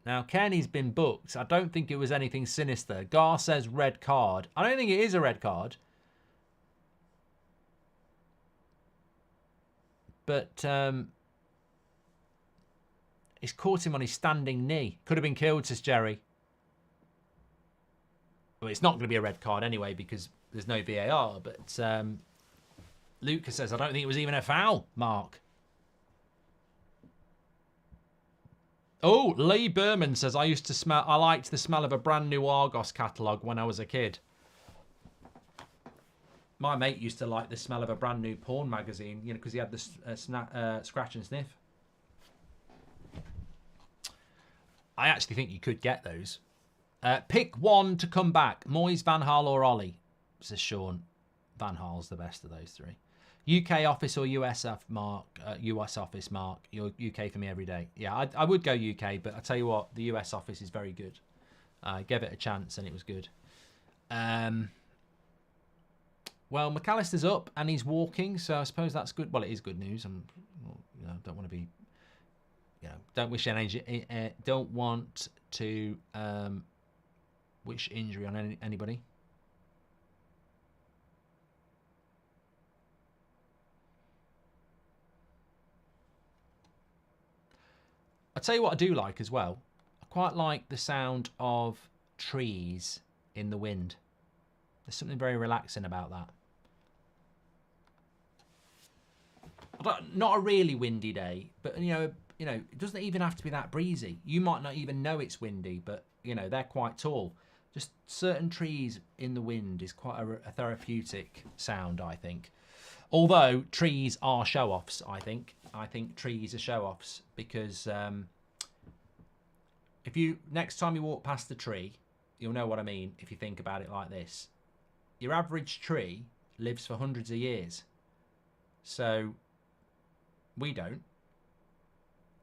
Now, Kenny's been booked. I don't think it was anything sinister. Gar says red card. I don't think it is a red card. But he's caught him on his standing knee. Could have been killed, says Jerry. Well, it's not going to be a red card anyway because there's no VAR. But Lucas says, I don't think it was even a foul, Mark. Oh, Lee Berman says, I liked the smell of a brand new Argos catalogue when I was a kid. My mate used to like the smell of a brand new porn magazine, you know, because he had the scratch and sniff. I actually think you could get those. Pick one to come back. Moyes, Van Gaal or Ollie, says Sean. Van Gaal's the best of those three. UK office or US Mark? US office, Mark. You're UK for me every day. Yeah, I would go UK, but I tell you what, the US office is very good. I gave it a chance and it was good. Well, McAllister's up and he's walking, so I suppose that's good. Well, it is good news. Don't want to be, don't wish any, don't want to wish injury on anybody. I'll tell you what I do like as well. I quite like the sound of trees in the wind. There's something very relaxing about that. Not a really windy day, but it doesn't even have to be that breezy. You might not even know it's windy, but they're quite tall. Just certain trees in the wind is quite a therapeutic sound, I think. Although trees are show-offs, I think. I think trees are show-offs because next time you walk past the tree, you'll know what I mean if you think about it like this. Your average tree lives for hundreds of years. So we don't.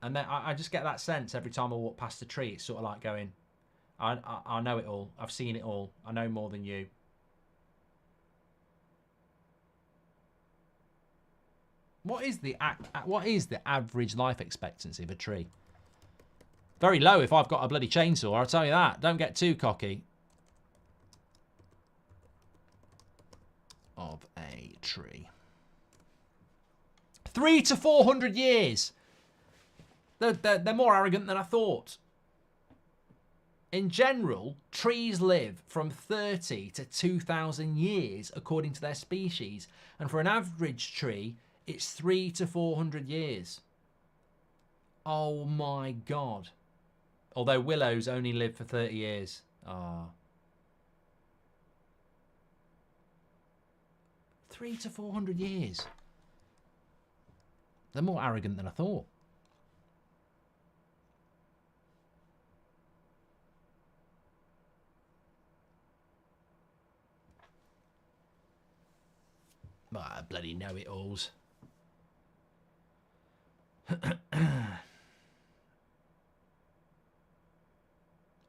And then I just get that sense every time I walk past the tree. It's sort of like going, I know it all. I've seen it all. I know more than you. What is the average life expectancy of a tree? Very low if I've got a bloody chainsaw, I'll tell you that. Don't get too cocky. Of a tree. 300 to 400 years. They're more arrogant than I thought. In general, trees live from 30 to 2,000 years according to their species. And for an average tree, it's 300 to 400 years. Oh my God. Although willows only live for 30 years. Ah. 300 to 400 years. They're more arrogant than I thought. Ah, bloody know-it-alls.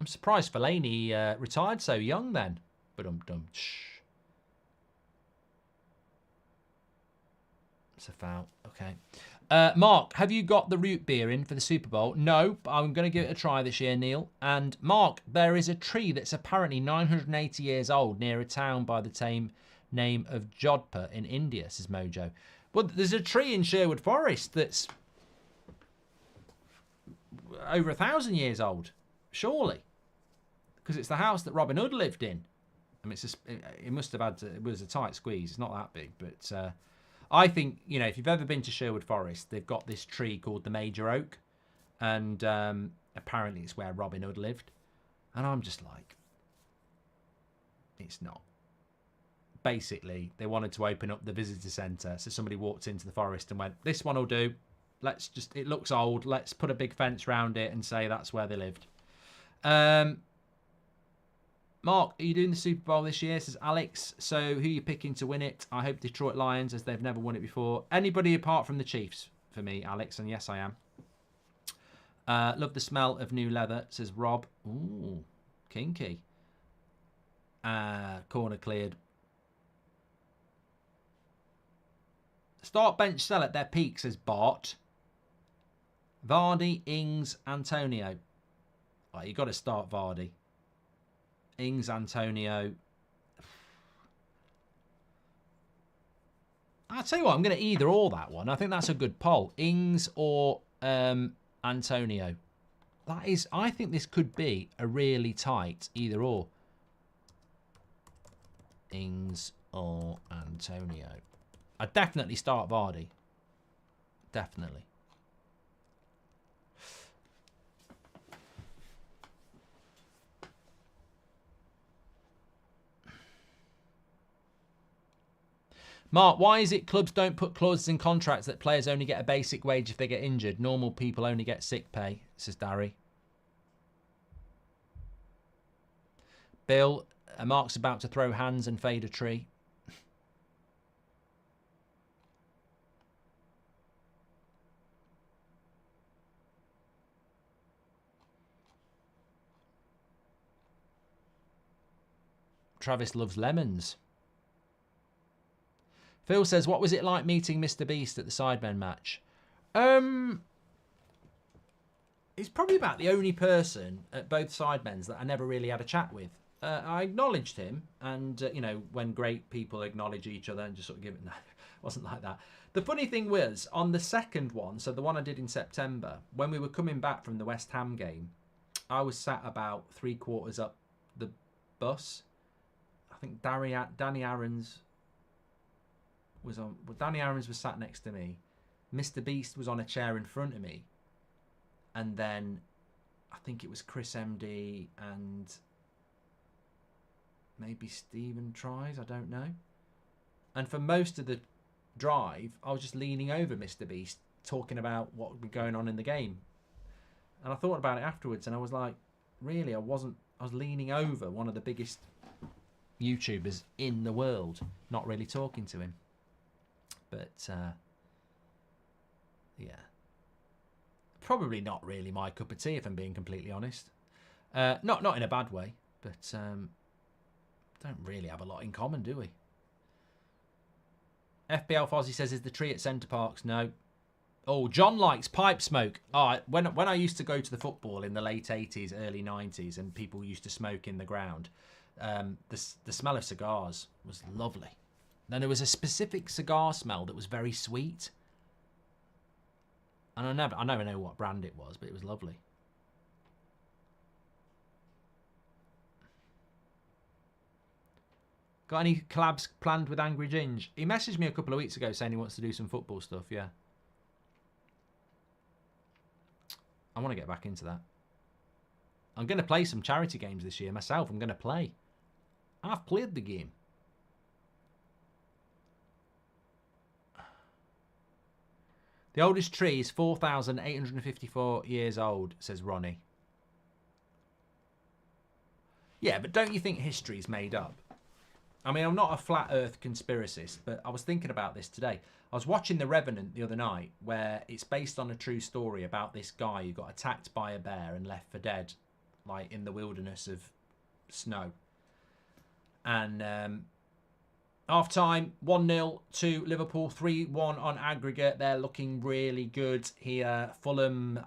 I'm surprised Fellaini retired so young then. But it's a foul. Okay. Mark, have you got the root beer in for the Super Bowl? No, but I'm going to give it a try this year, Neil. And Mark, there is a tree that's apparently 980 years old near a town by the name of Jodhpur in India, says Mojo. Well, there's a tree in Sherwood Forest that's over 1,000 years old, surely. Because it's the house that Robin Hood lived in. I mean, it's just, it must have had to, it was a tight squeeze. It's not that big, but I think, you know, if you've ever been to Sherwood Forest, they've got this tree called the Major Oak, and apparently it's where Robin Hood lived. And I'm just like, it's not. Basically, they wanted to open up the visitor centre, so somebody walked into the forest and went, this one will do. Let's just, it looks old, let's put a big fence round it and say that's where they lived. Mark, are you doing the Super Bowl this year? Says Alex. So who are you picking to win it? I hope Detroit Lions, as they've never won it before. Anybody apart from the Chiefs for me, Alex, and yes, I am. Love the smell of new leather, says Rob. Ooh, kinky. Corner cleared. Start bench sell at their peak, says Bart. Vardy, Ings, Antonio. Oh, you got to start Vardy. Ings, Antonio. I'll tell you what, I'm going to either or that one. I think that's a good poll. Ings or Antonio. That is, I think this could be a really tight either or. Ings or Antonio. I'd definitely start Vardy. Definitely. Mark, why is it clubs don't put clauses in contracts that players only get a basic wage if they get injured? Normal people only get sick pay, says Darry. Bill, Mark's about to throw hands and fade a tree. Travis loves lemons. Phil says, what was it like meeting Mr. Beast at the Sidemen match? He's probably about the only person at both Sidemen's that I never really had a chat with. I acknowledged him, and, you know, when great people acknowledge each other and just sort of give it... No, it wasn't like that. The funny thing was, on the second one, so the one I did in September, when we were coming back from the West Ham game, I was sat about 3/4 up the bus. I think Danny Aarons was on... Well, Danny Aarons was sat next to me. Mr. Beast was on a chair in front of me. And then I think it was Chris MD and maybe Stephen Tries, I don't know. And for most of the drive, I was just leaning over Mr. Beast, talking about what would be going on in the game. And I thought about it afterwards, and I was like, really, I was leaning over one of the biggest YouTubers in the world, not really talking to him. But, yeah. Probably not really my cup of tea, if I'm being completely honest. Not in a bad way, but don't really have a lot in common, do we? FBL Fozzie says, is the tree at Centre Parks? No. Oh, John likes pipe smoke. Oh, when I used to go to the football in the late 80s, early 90s, and people used to smoke in the ground, the smell of cigars was lovely. Then there was a specific cigar smell that was very sweet. And I never know what brand it was, but it was lovely. Got any collabs planned with Angry Ginge? He messaged me a couple of weeks ago saying he wants to do some football stuff, yeah. I want to get back into that. I'm going to play some charity games this year myself. I'm going to play. I've played the game. The oldest tree is 4,854 years old, says Ronnie. Yeah, but don't you think history's made up? I mean, I'm not a flat earth conspiracist, but I was thinking about this today. I was watching The Revenant the other night, where it's based on a true story about this guy who got attacked by a bear and left for dead, like in the wilderness of snow. And half time, 1-0 to Liverpool, 3-1 on aggregate. They're looking really good here. Fulham,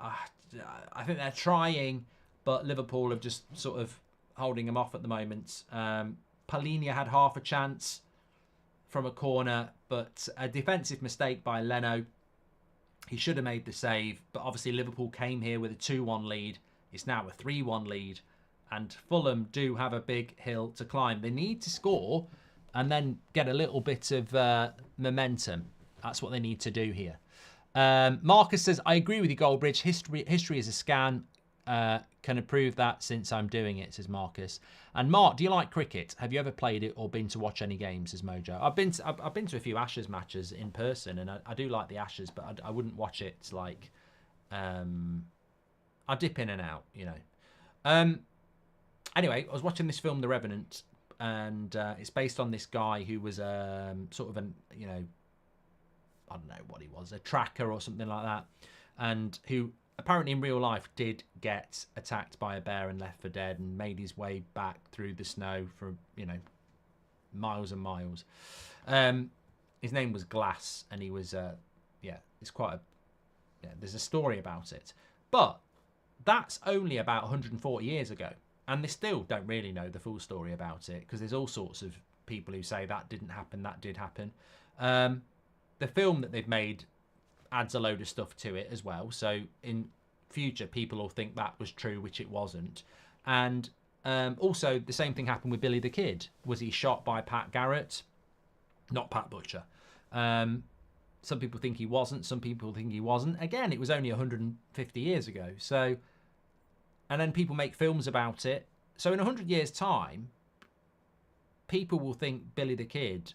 I think they're trying, but Liverpool have just sort of holding them off at the moment. Palhinha had half a chance from a corner, but a defensive mistake by Leno. He should have made the save, but obviously Liverpool came here with a 2-1 lead. It's now a 3-1 lead, And Fulham do have a big hill to climb. They need to score and then get a little bit of momentum. That's what they need to do here. Marcus says, I agree with you, Goldbridge. History is a scam. Can approve that since I'm doing it, says Marcus. And Mark, do you like cricket? Have you ever played it or been to watch any games, says Mojo? I've been to a few Ashes matches in person, and I do like the Ashes, but I wouldn't watch it like... I dip in and out, you know. Anyway, I was watching this film, The Revenant, and it's based on this guy who was sort of an, you know, I don't know what he was, a tracker or something like that, and who apparently in real life did get attacked by a bear and left for dead and made his way back through the snow for, you know, miles and miles. His name was Glass, and he was, it's quite a, there's a story about it. But that's only about 140 years ago, and they still don't really know the full story about it, because there's all sorts of people who say that didn't happen, that did happen. The film that they've made adds a load of stuff to it as well, so in future people will think that was true, which it wasn't. And also the same thing happened with Billy the Kid. Was he shot by Pat Garrett? Not Pat Butcher. Some people think he wasn't, some people think he wasn't. Again, it was only 150 years ago. So, and then people make films about it. So in 100 years' time, people will think Billy the Kid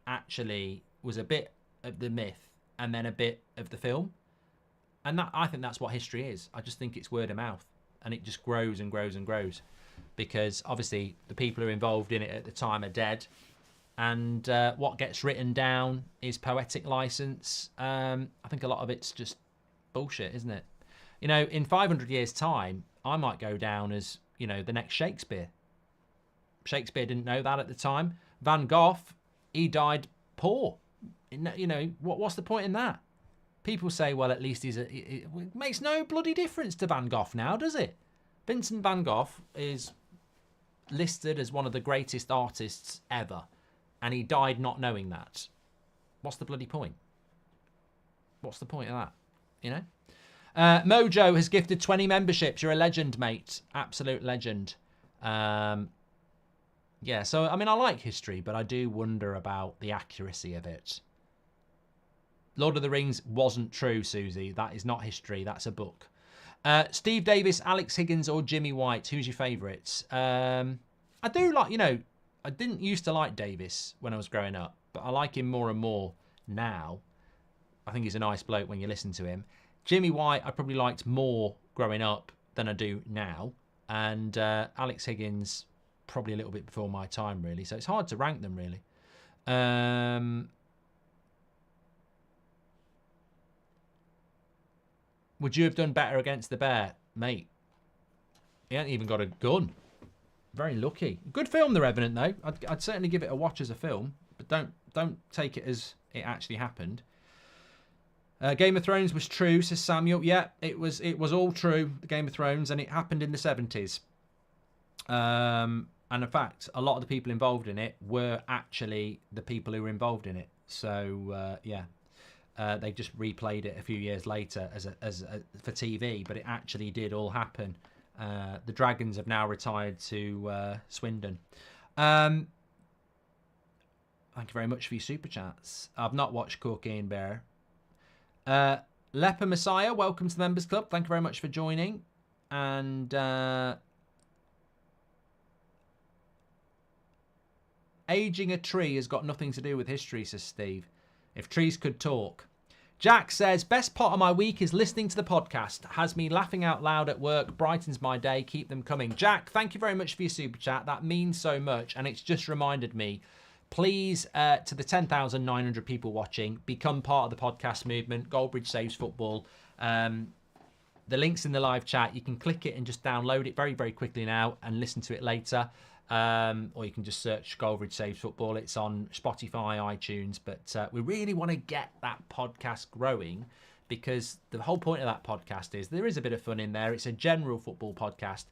actually was a bit of the myth and then a bit of the film. And that, I think that's what history is. I just think it's word of mouth, and it just grows and grows and grows, because obviously the people who are involved in it at the time are dead, and what gets written down is poetic license. I think a lot of it's just bullshit, isn't it? You know, in 500 years' time, I might go down as, you know, the next Shakespeare. Shakespeare didn't know that at the time. Van Gogh, he died poor. You know, what's the point in that? People say, well, at least it makes no bloody difference to Van Gogh now, does it? Vincent van Gogh is listed as one of the greatest artists ever, and he died not knowing that. What's the bloody point? What's the point of that? You know? Mojo has gifted 20 memberships. You're a legend, mate. Absolute legend. Yeah, so, I mean, I like history, but I do wonder about the accuracy of it. Lord of the Rings wasn't true, Susie. That is not history. That's a book. Steve Davis, Alex Higgins, or Jimmy White? Who's your favourites? I do like, you know, I didn't used to like Davis when I was growing up, but I like him more and more now. I think he's a nice bloke when you listen to him. Jimmy White, I probably liked more growing up than I do now. And Alex Higgins, probably a little bit before my time, really. So it's hard to rank them, really. Would you have done better against the bear? Mate, he ain't even got a gun. Very lucky. Good film, The Revenant, though. I'd certainly give it a watch as a film, but don't take it as it actually happened. Game of Thrones was true, says Samuel. Yeah, it was all true, the Game of Thrones, and it happened in the 70s. And in fact, a lot of the people involved in it were actually the people who were involved in it. So, yeah. They just replayed it a few years later as for TV, but it actually did all happen. The Dragons have now retired to Swindon. Thank you very much for your super chats. I've not watched Cocaine Bear. Leper Messiah, welcome to the Members Club. Thank you very much for joining. And aging a tree has got nothing to do with history, says Steve. If trees could talk. Jack says, best part of my week is listening to the podcast. Has me laughing out loud at work, brightens my day. Keep them coming. Jack, thank you very much for your super chat. That means so much. And it's just reminded me, please, to the 10,900 people watching, become part of the podcast movement. Goldbridge Saves Football. The link's in the live chat. You can click it and just download it very, very quickly now and listen to it later. Or you can just search Goldbridge Saves Football. It's on Spotify, iTunes, but we really want to get that podcast growing, because the whole point of that podcast is there is a bit of fun in there. It's a general football podcast,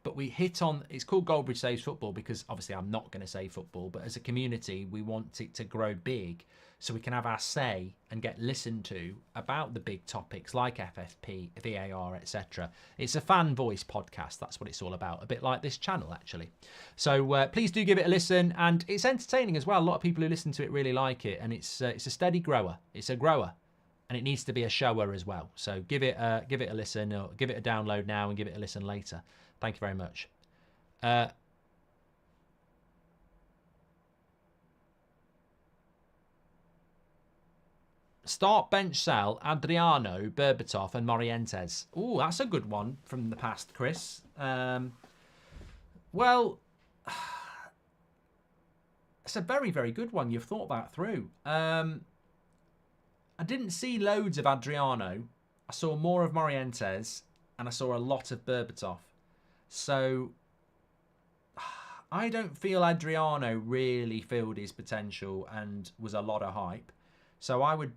but we hit on, it's called Goldbridge Saves Football because obviously I'm not going to say football, but as a community, we want it to grow big so we can have our say and get listened to about the big topics like FFP, VAR, etc. It's a fan voice podcast. That's what it's all about. A bit like this channel, actually. So please do give it a listen, and it's entertaining as well. A lot of people who listen to it really like it, and it's a steady grower. It's a grower, and it needs to be a shower as well. So give it a listen, or give it a download now and give it a listen later. Thank you very much. Start, bench, sell, Adriano, Berbatov and Morientes. Ooh, that's a good one from the past, Chris. Well, it's a very, very good one. You've thought that through. I didn't see loads of Adriano. I saw more of Morientes and I saw a lot of Berbatov. So I don't feel Adriano really filled his potential and was a lot of hype. So I would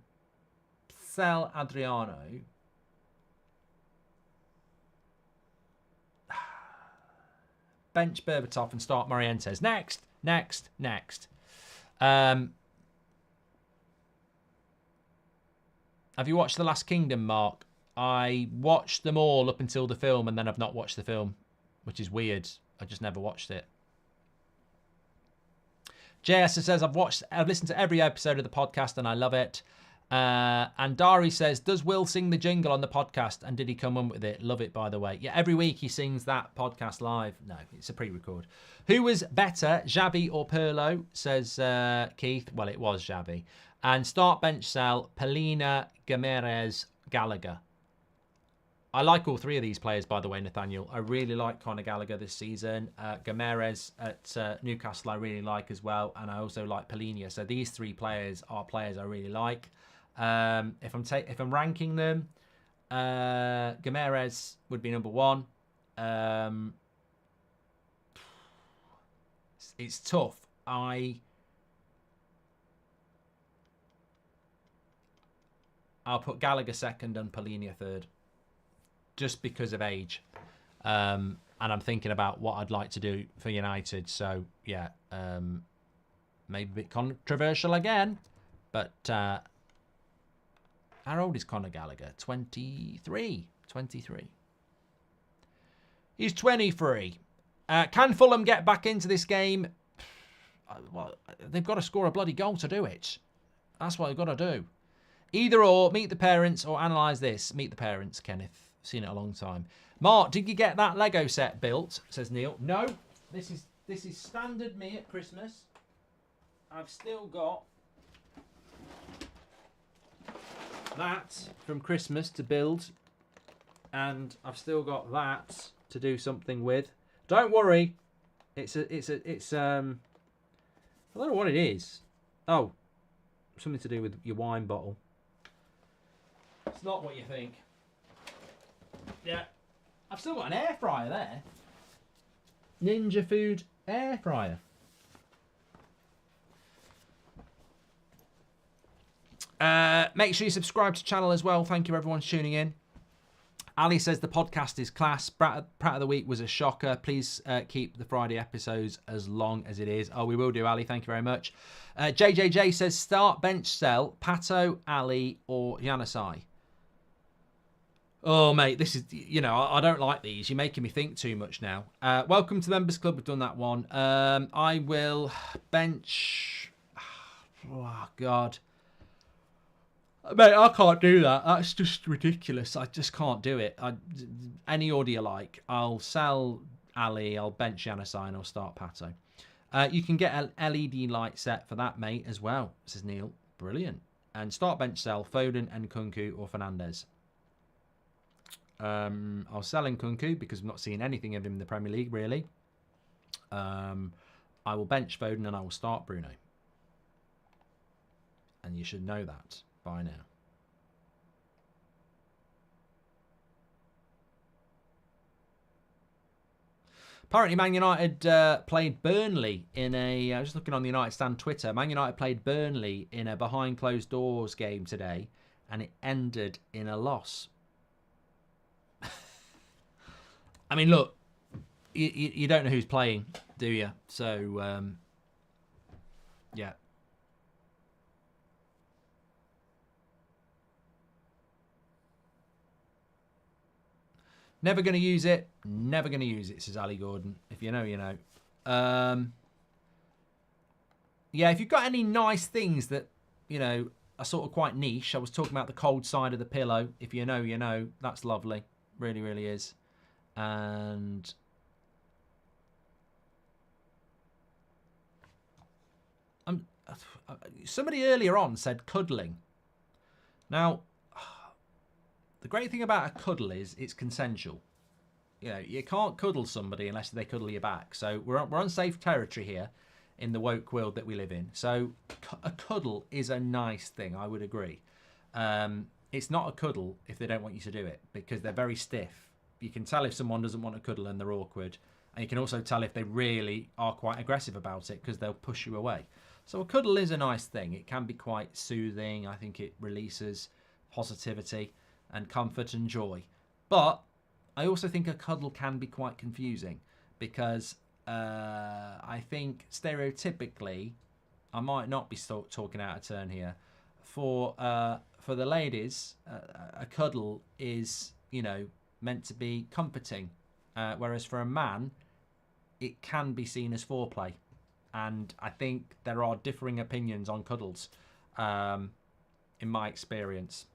sell Adriano. Bench Berbatov and start Morientes. Next. Have you watched The Last Kingdom, Mark? I watched them all up until the film, and then I've not watched the film, which is weird. I just never watched it. JS says, I've listened to every episode of the podcast and I love it. And Dari says, does Will sing the jingle on the podcast? And did he come on with it? Love it, by the way. Yeah, every week he sings that podcast live. No, it's a pre-record. Who was better, Xavi or Pirlo? Says Keith. Well, it was Xavi. And start, bench, sell, Polina, Gameres, Gallagher. I like all three of these players, by the way, Nathaniel. I really like Conor Gallagher this season. Gameres at Newcastle I really like as well. And I also like Polina. So these three players are players I really like. If I'm ranking them, Gameres would be number one. It's tough. I'll put Gallagher second and Polina third, just because of age. And I'm thinking about what I'd like to do for United. So yeah, maybe a bit controversial again, but how old is Conor Gallagher? 23. He's 23. Can Fulham get back into this game? Well, they've got to score a bloody goal to do it. That's what they've got to do. Either or, meet the parents or analyse this. Meet the parents, Kenneth. Seen it a long time. Mark, did you get that Lego set built? Says Neil. No, this is standard me at Christmas. I've still got that from Christmas to build, and I've still got that to do something with. Don't worry, it's I don't know what it is. Oh, something to do with your wine bottle. It's not what you think. Yeah, I've still got an air fryer there. Ninja Food air fryer. Make sure you subscribe to the channel as well. Thank you everyone tuning in. Ali says the podcast is class. Pratt of the Week was a shocker. Please keep the Friday episodes as long as it is. Oh, we will do, Ali. Thank you very much. JJJ says start, bench, sell, Pato, Ali or Janusai. Oh, mate, this is, I don't like these. You're making me think too much now. Welcome to the Members Club. We've done that one. I will bench. Oh, God. Mate, I can't do that. That's just ridiculous. I just can't do it. Any order you like. I'll sell Ali, I'll bench Janusai, and I'll start Pato. You can get an LED light set for that, mate, as well, says Neil. Brilliant. And start, bench, sell, Foden and Kunku or Fernandes. I'll sell Nkunku because I'm not seeing anything of him in the Premier League, really. I will bench Foden and I will start Bruno. And you should know that by now. Apparently, Man United played Burnley in a... I was just looking on the United Stand Twitter. Man United played Burnley in a behind closed doors game today, and it ended in a loss. I mean, look, you don't know who's playing, do you? So, yeah. Never going to use it. Never going to use it, says Ali Gordon. If you know, you know. Yeah, if you've got any nice things that, you know, are sort of quite niche. I was talking about the cold side of the pillow. If you know, you know. That's lovely. Really, really is. And somebody earlier on said cuddling. Now, the great thing about a cuddle is it's consensual. You know, you can't cuddle somebody unless they cuddle you back. So we're on safe territory here in the woke world that we live in. So a cuddle is a nice thing, I would agree. It's not a cuddle if they don't want you to do it, because they're very stiff. You can tell if someone doesn't want to cuddle and they're awkward. And you can also tell if they really are quite aggressive about it, because they'll push you away. So a cuddle is a nice thing. It can be quite soothing. I think it releases positivity and comfort and joy. But I also think a cuddle can be quite confusing, because I think stereotypically, I might not be talking out of turn here, for the ladies, a cuddle is, you know, meant to be comforting, whereas for a man, it can be seen as foreplay. And I think there are differing opinions on cuddles, in my experience.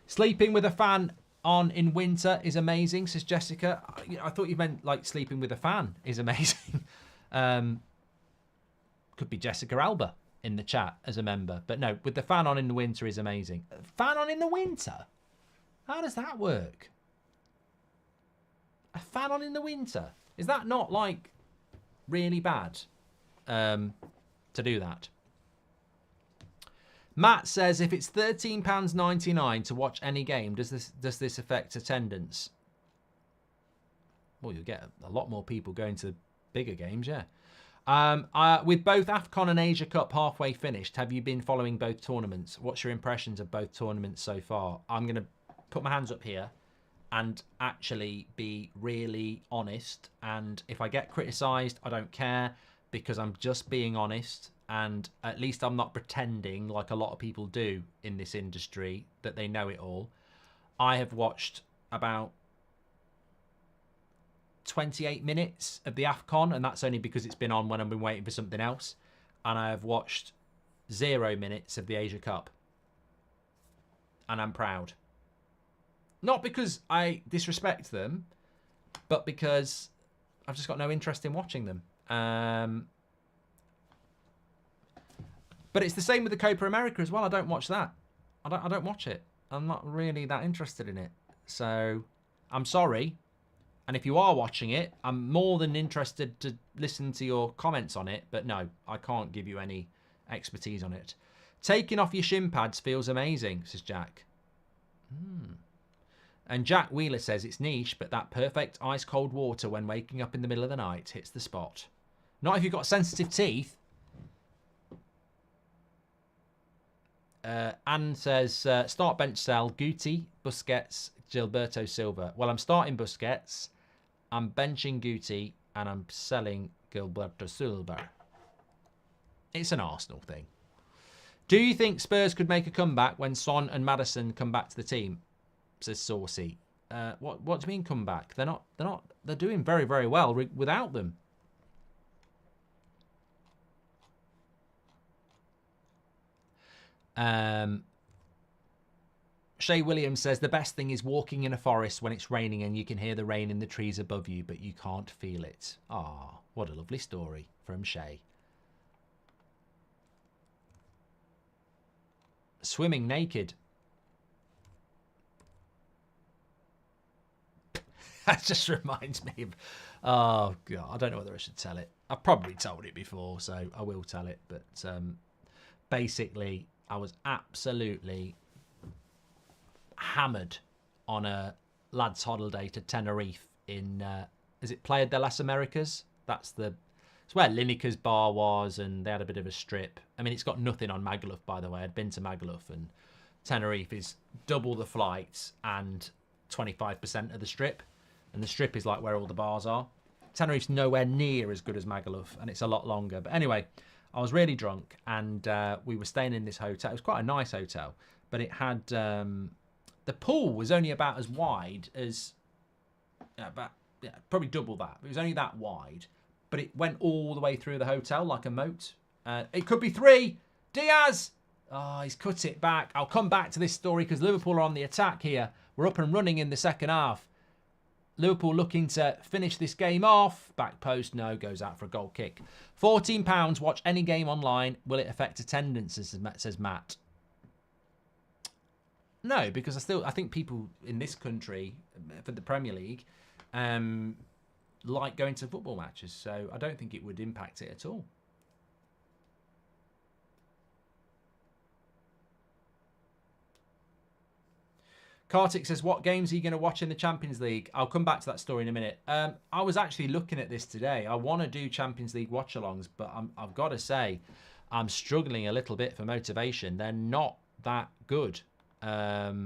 Sleeping with a fan on in winter is amazing, says Jessica. I thought you meant like sleeping with a fan is amazing. Could be Jessica Alba in the chat as a member. But no, with the fan on in the winter is amazing. Fan on in the winter? How does that work? A fan on in the winter? Is that not like really bad to do that? Matt says, if it's £13.99 to watch any game, does this affect attendance? Well, you'll get a lot more people going to bigger games, yeah. With both AFCON and Asia Cup halfway finished, have you been following both tournaments? What's your impressions of both tournaments so far? I'm going to put my hands up here and actually be really honest. And if I get criticised, I don't care, because I'm just being honest. And at least I'm not pretending like a lot of people do in this industry that they know it all. I have watched about 28 minutes of the AFCON, and that's only because it's been on when I've been waiting for something else. And I have watched 0 minutes of the Asia Cup. And I'm proud. Not because I disrespect them, but because I've just got no interest in watching them. But it's the same with the Copa America as well. I don't watch that. I don't watch it. I'm not really that interested in it. So I'm sorry. And if you are watching it, I'm more than interested to listen to your comments on it. But no, I can't give you any expertise on it. Taking off your shin pads feels amazing, says Jack. And Jack Wheeler says it's niche, but that perfect ice cold water when waking up in the middle of the night hits the spot. Not if you've got sensitive teeth. Anne says, start bench sell, Guti, Busquets, Gilberto Silva. Well, I'm starting Busquets, I'm benching Guti, and I'm selling Gilberto Silva. It's an Arsenal thing. Do you think Spurs could make a comeback when Son and Maddison come back to the team? Says Saucy. What do you mean come back? They're doing very, very well without them. Shay Williams says the best thing is walking in a forest when it's raining and you can hear the rain in the trees above you, but you can't feel it. Ah, what a lovely story from Shay. Swimming naked. That just reminds me of... Oh, God, I don't know whether I should tell it. I've probably told it before, so I will tell it. But basically, I was absolutely hammered on a lads' holiday to Tenerife in... is it Playa de las Americas? It's where Lineker's bar was, and they had a bit of a strip. I mean, it's got nothing on Magaluf, by the way. I'd been to Magaluf, and Tenerife is double the flights and 25% of the strip. And the Strip is like where all the bars are. Tenerife's nowhere near as good as Magaluf, and it's a lot longer. But anyway, I was really drunk, and we were staying in this hotel. It was quite a nice hotel, but it had the pool was only about as wide as probably double that. It was only that wide, but it went all the way through the hotel like a moat. It could be 3. Diaz! Oh, he's cut it back. I'll come back to this story because Liverpool are on the attack here. We're up and running in the second half. Liverpool looking to finish this game off. Back post, no, goes out for a goal kick. £14, watch any game online. Will it affect attendance, says Matt? No, because I think people in this country, for the Premier League, like going to football matches. So I don't think it would impact it at all. Kartik says, what games are you going to watch in the Champions League? I'll come back to that story in a minute. I was actually looking at this today. I want to do Champions League watch-alongs, but I've got to say, I'm struggling a little bit for motivation. They're not that good. They're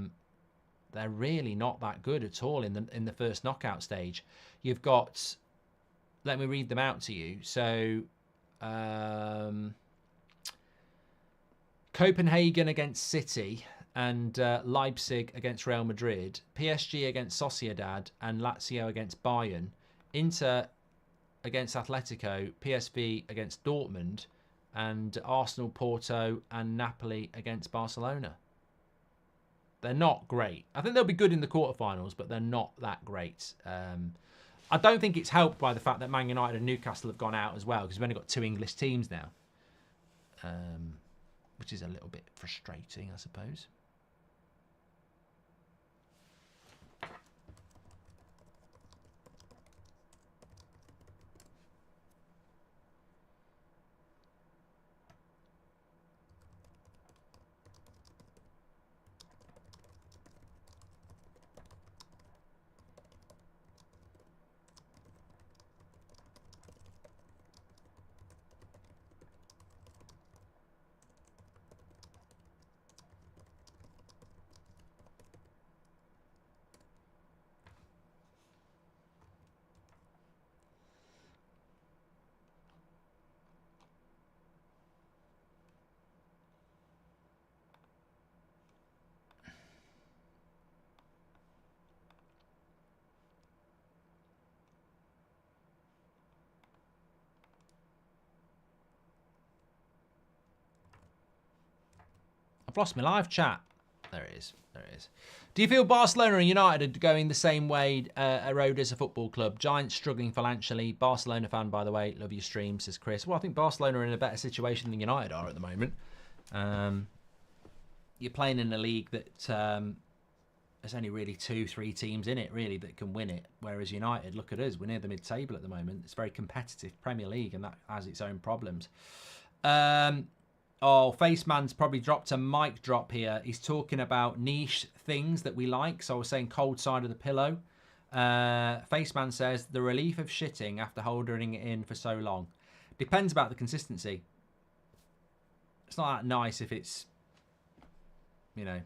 really not that good at all in the first knockout stage. You've got, let me read them out to you. So, Copenhagen against City, and Leipzig against Real Madrid, PSG against Sociedad, and Lazio against Bayern, Inter against Atletico, PSV against Dortmund, and Arsenal, Porto, and Napoli against Barcelona. They're not great. I think they'll be good in the quarterfinals, but they're not that great. I don't think it's helped by the fact that Man United and Newcastle have gone out as well, because we've only got 2 English teams now, which is a little bit frustrating, I suppose. I've lost my live chat. There it is. There it is. Do you feel Barcelona and United are going the same way road as a football club? Giants struggling financially. Barcelona fan, by the way. Love your stream, says Chris. Well, I think Barcelona are in a better situation than United are at the moment. You're playing in a league that there's only really 2-3 teams in it, really, that can win it. Whereas United, look at us. We're near the mid-table at the moment. It's a very competitive Premier League, and that has its own problems. Oh, Faceman's probably dropped a mic drop here. He's talking about niche things that we like. So I was saying cold side of the pillow. Faceman says, the relief of shitting after holding it in for so long. Depends about the consistency. It's not that nice if it's, you know.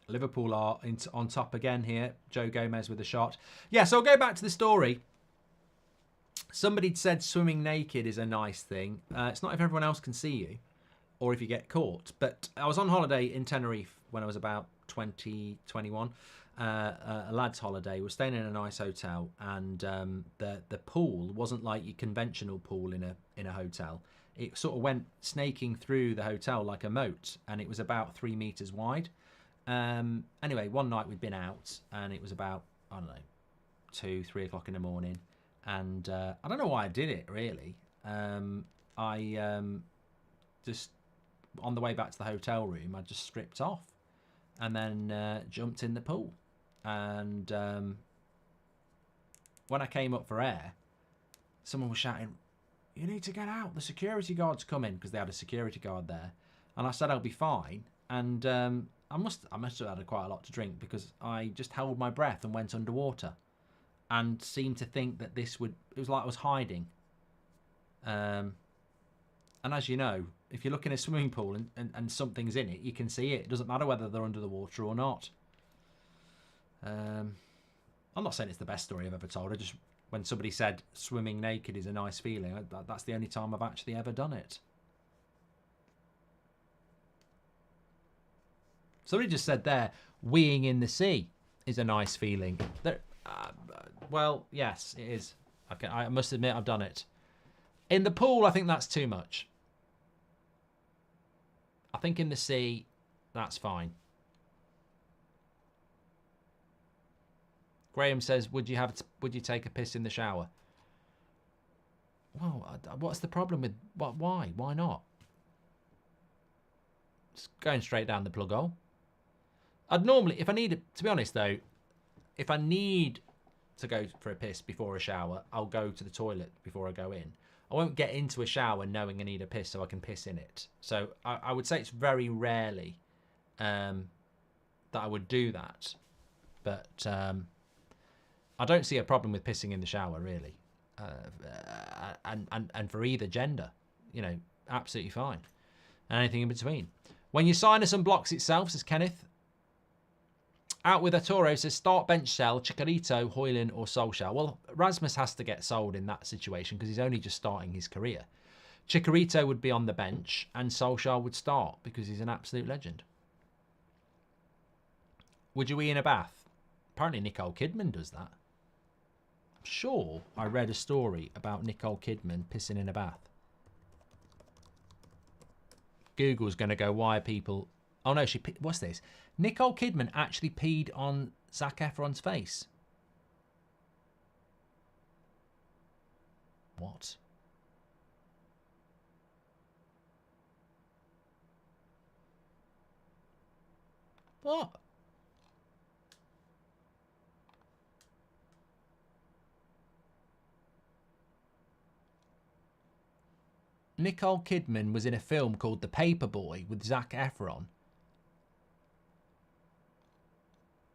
Liverpool are on top again here. Joe Gomez with a shot. Yeah, so I'll go back to the story. Somebody said swimming naked is a nice thing. It's not if everyone else can see you or if you get caught. But I was on holiday in Tenerife when I was about 20, 21. A lad's holiday. We're staying in a nice hotel, and the pool wasn't like your conventional pool in a hotel. It sort of went snaking through the hotel like a moat, and it was about 3 meters wide. Anyway, one night we'd been out, and it was about, I don't know, 2-3 o'clock in the morning, and I don't know why I did it, really. I just, on the way back to the hotel room, I just stripped off and then jumped in the pool. And when I came up for air, someone was shouting, "You need to get out, the security guard's coming," because they had a security guard there. And I said I'll be fine, and I must have had quite a lot to drink, because I just held my breath and went underwater and seemed to think that it was like I was hiding. And as you know, If you look in a swimming pool and something's in it, you can see it. It doesn't matter whether they're under the water or not. I'm not saying it's the best story I've ever told. I just, when somebody said swimming naked is a nice feeling, that's the only time I've actually ever done it. Somebody just said there, weeing in the sea is a nice feeling. Well, yes, it is. I must admit I've done it. In the pool, I think that's too much. I think in the sea, that's fine. Graham says, would you take a piss in the shower? Well, what's the problem with why? Why not? It's going straight down the plug hole. I'd normally, if I need to be honest though, if I need to go for a piss before a shower, I'll go to the toilet before I go in. I won't get into a shower knowing I need a piss so I can piss in it. So I would say it's very rarely that I would do that. But I don't see a problem with pissing in the shower, really. And for either gender, you know, absolutely fine. And anything in between. When your sinus unblocks itself, says Kenneth. Out with Arturo says start bench sell, Chicharito, Hoyland or Solskjaer. Well, Rasmus has to get sold in that situation because he's only just starting his career. Chicharito would be on the bench and Solskjaer would start because he's an absolute legend. Would you wee in a bath? Apparently Nicole Kidman does that. I'm sure I read a story about Nicole Kidman pissing in a bath. Google's going to go, why are people... Oh no, what's this? Nicole Kidman actually peed on Zac Efron's face. What? What? Nicole Kidman was in a film called The Paperboy with Zac Efron.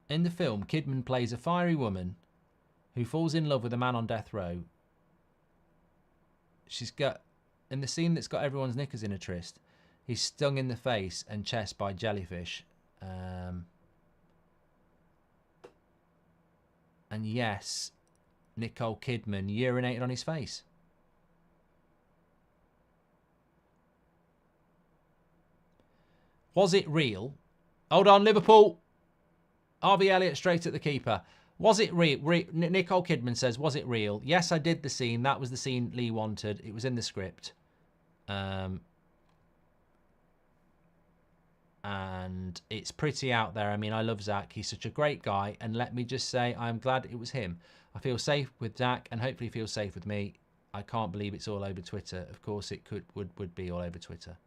In the film, Kidman plays a fiery woman who falls in love with a man on death row. She's got, in the scene that's got everyone's knickers in a tryst, he's stung in the face and chest by jellyfish. And yes, Nicole Kidman urinated on his face. Was it real? Hold on, Liverpool. Harvey Elliott straight at the keeper. Was it real? Nicole Kidman says, was it real? Yes, I did the scene. That was the scene Lee wanted. It was in the script. And it's pretty out there. I mean, I love Zac. He's such a great guy. And let me just say, I'm glad it was him. I feel safe with Zac and hopefully he feels safe with me. I can't believe it's all over Twitter. Of course, it would be all over Twitter.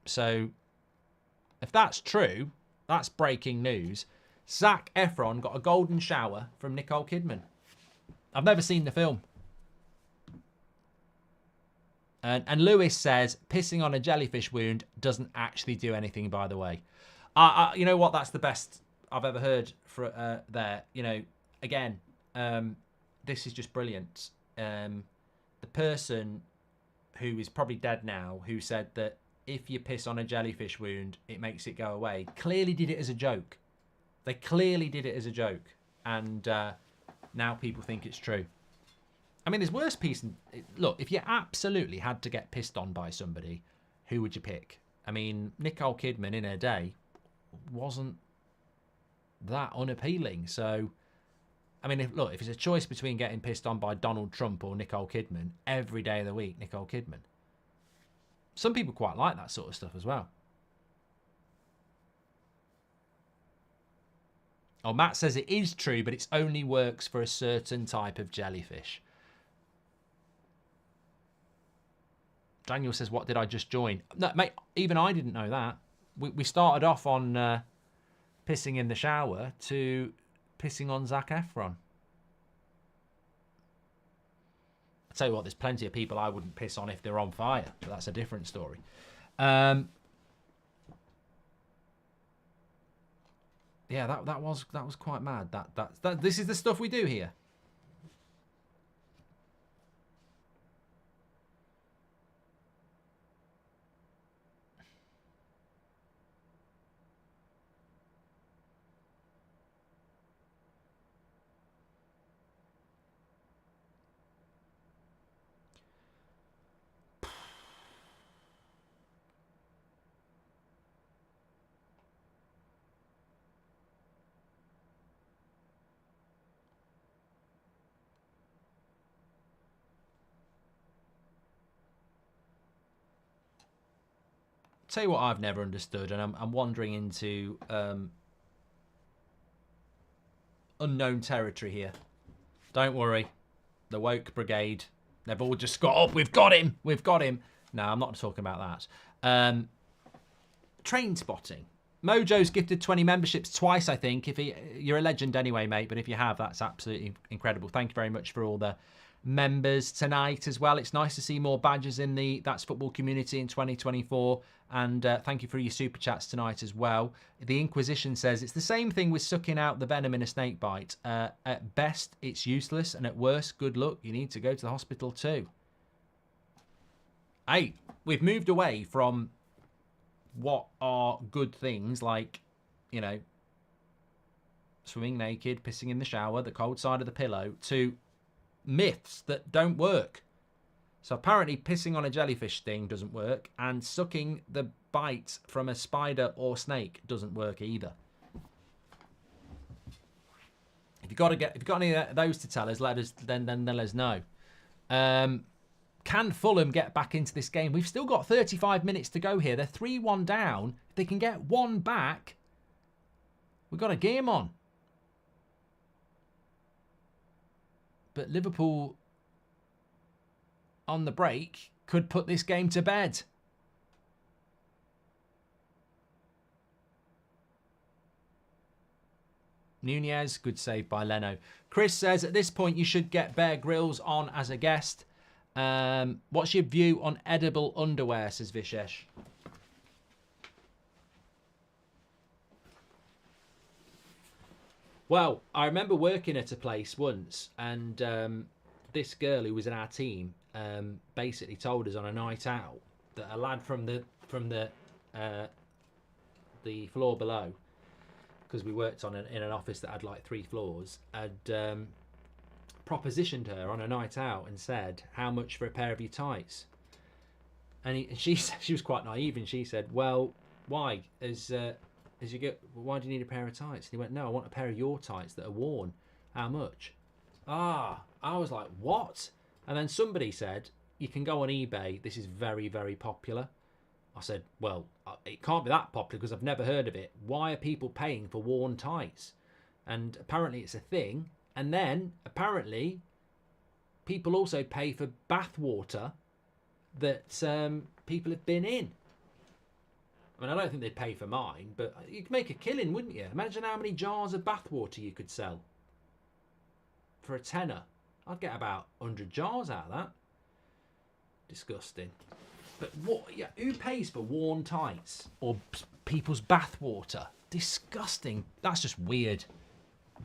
So... if that's true, that's breaking news. Zac Efron got a golden shower from Nicole Kidman. I've never seen the film. And Lewis says, pissing on a jellyfish wound doesn't actually do anything, by the way. You know what? That's the best I've ever heard for there. You know, again, this is just brilliant. The person who is probably dead now, who said that if you piss on a jellyfish wound, it makes it go away, clearly did it as a joke. They clearly did it as a joke. And now people think it's true. I mean, there's worse piece. Look, if you absolutely had to get pissed on by somebody, who would you pick? I mean, Nicole Kidman in her day wasn't that unappealing. So, I mean, if it's a choice between getting pissed on by Donald Trump or Nicole Kidman, every day of the week, Nicole Kidman. Some people quite like that sort of stuff as well. Oh, Matt says it is true, but it only works for a certain type of jellyfish. Daniel says, what did I just join? No, mate, even I didn't know that. We started off on pissing in the shower to pissing on Zac Efron. I'll tell you what, there's plenty of people I wouldn't piss on if they're on fire, but that's a different story. Yeah, that was quite mad. This is the stuff we do here. tell you what I've never understood, and I'm wandering into unknown territory here. Don't worry, the woke brigade, they've all just got up. We've got him. We've got him. No, I'm not talking about that. Train spotting. Mojo's gifted 20 memberships twice, I think. You're a legend anyway, mate, but if you have, that's absolutely incredible. Thank you very much for all the members tonight as well. It's nice to see more badges in the That's Football community in 2024, and thank you for your super chats tonight as well. The Inquisition says it's the same thing with sucking out the venom in a snake bite. At best, it's useless, and at worst, good luck. You need to go to the hospital too. Hey, we've moved away from what are good things like, you know, swimming naked, pissing in the shower, the cold side of the pillow, to myths that don't work. So apparently pissing on a jellyfish sting doesn't work, and sucking the bite from a spider or snake doesn't work either. If you've got any of those to tell us, let us know. Can Fulham get back into this game? We've still got 35 minutes to go here. They're 3-1 down. If they can get one back, we've got a game on. But Liverpool on the break could put this game to bed. Nunez, good save by Leno. Chris says, at this point, you should get Bear Grylls on as a guest. What's your view on edible underwear, says Vishesh. Well, I remember working at a place once, and this girl who was in our team basically told us on a night out that a lad from the floor below, because we worked in an office that had like 3 floors, had propositioned her on a night out and said, "How much for a pair of your tights?" And she was quite naive, and she said, "Well, why? Why do you need a pair of tights?" And he went, "No, I want a pair of your tights that are worn. How much?" I was like, what? And then somebody said, "You can go on eBay. This is very, very popular." I said, well, it can't be that popular because I've never heard of it. Why are people paying for worn tights? And apparently it's a thing. And then apparently people also pay for bath water that people have been in. I mean, I don't think they'd pay for mine, but you'd make a killing, wouldn't you? Imagine how many jars of bath water you could sell for a tenner. I'd get about 100 jars out of that. Disgusting. But what? Yeah, who pays for worn tights or people's bath water? Disgusting. That's just weird.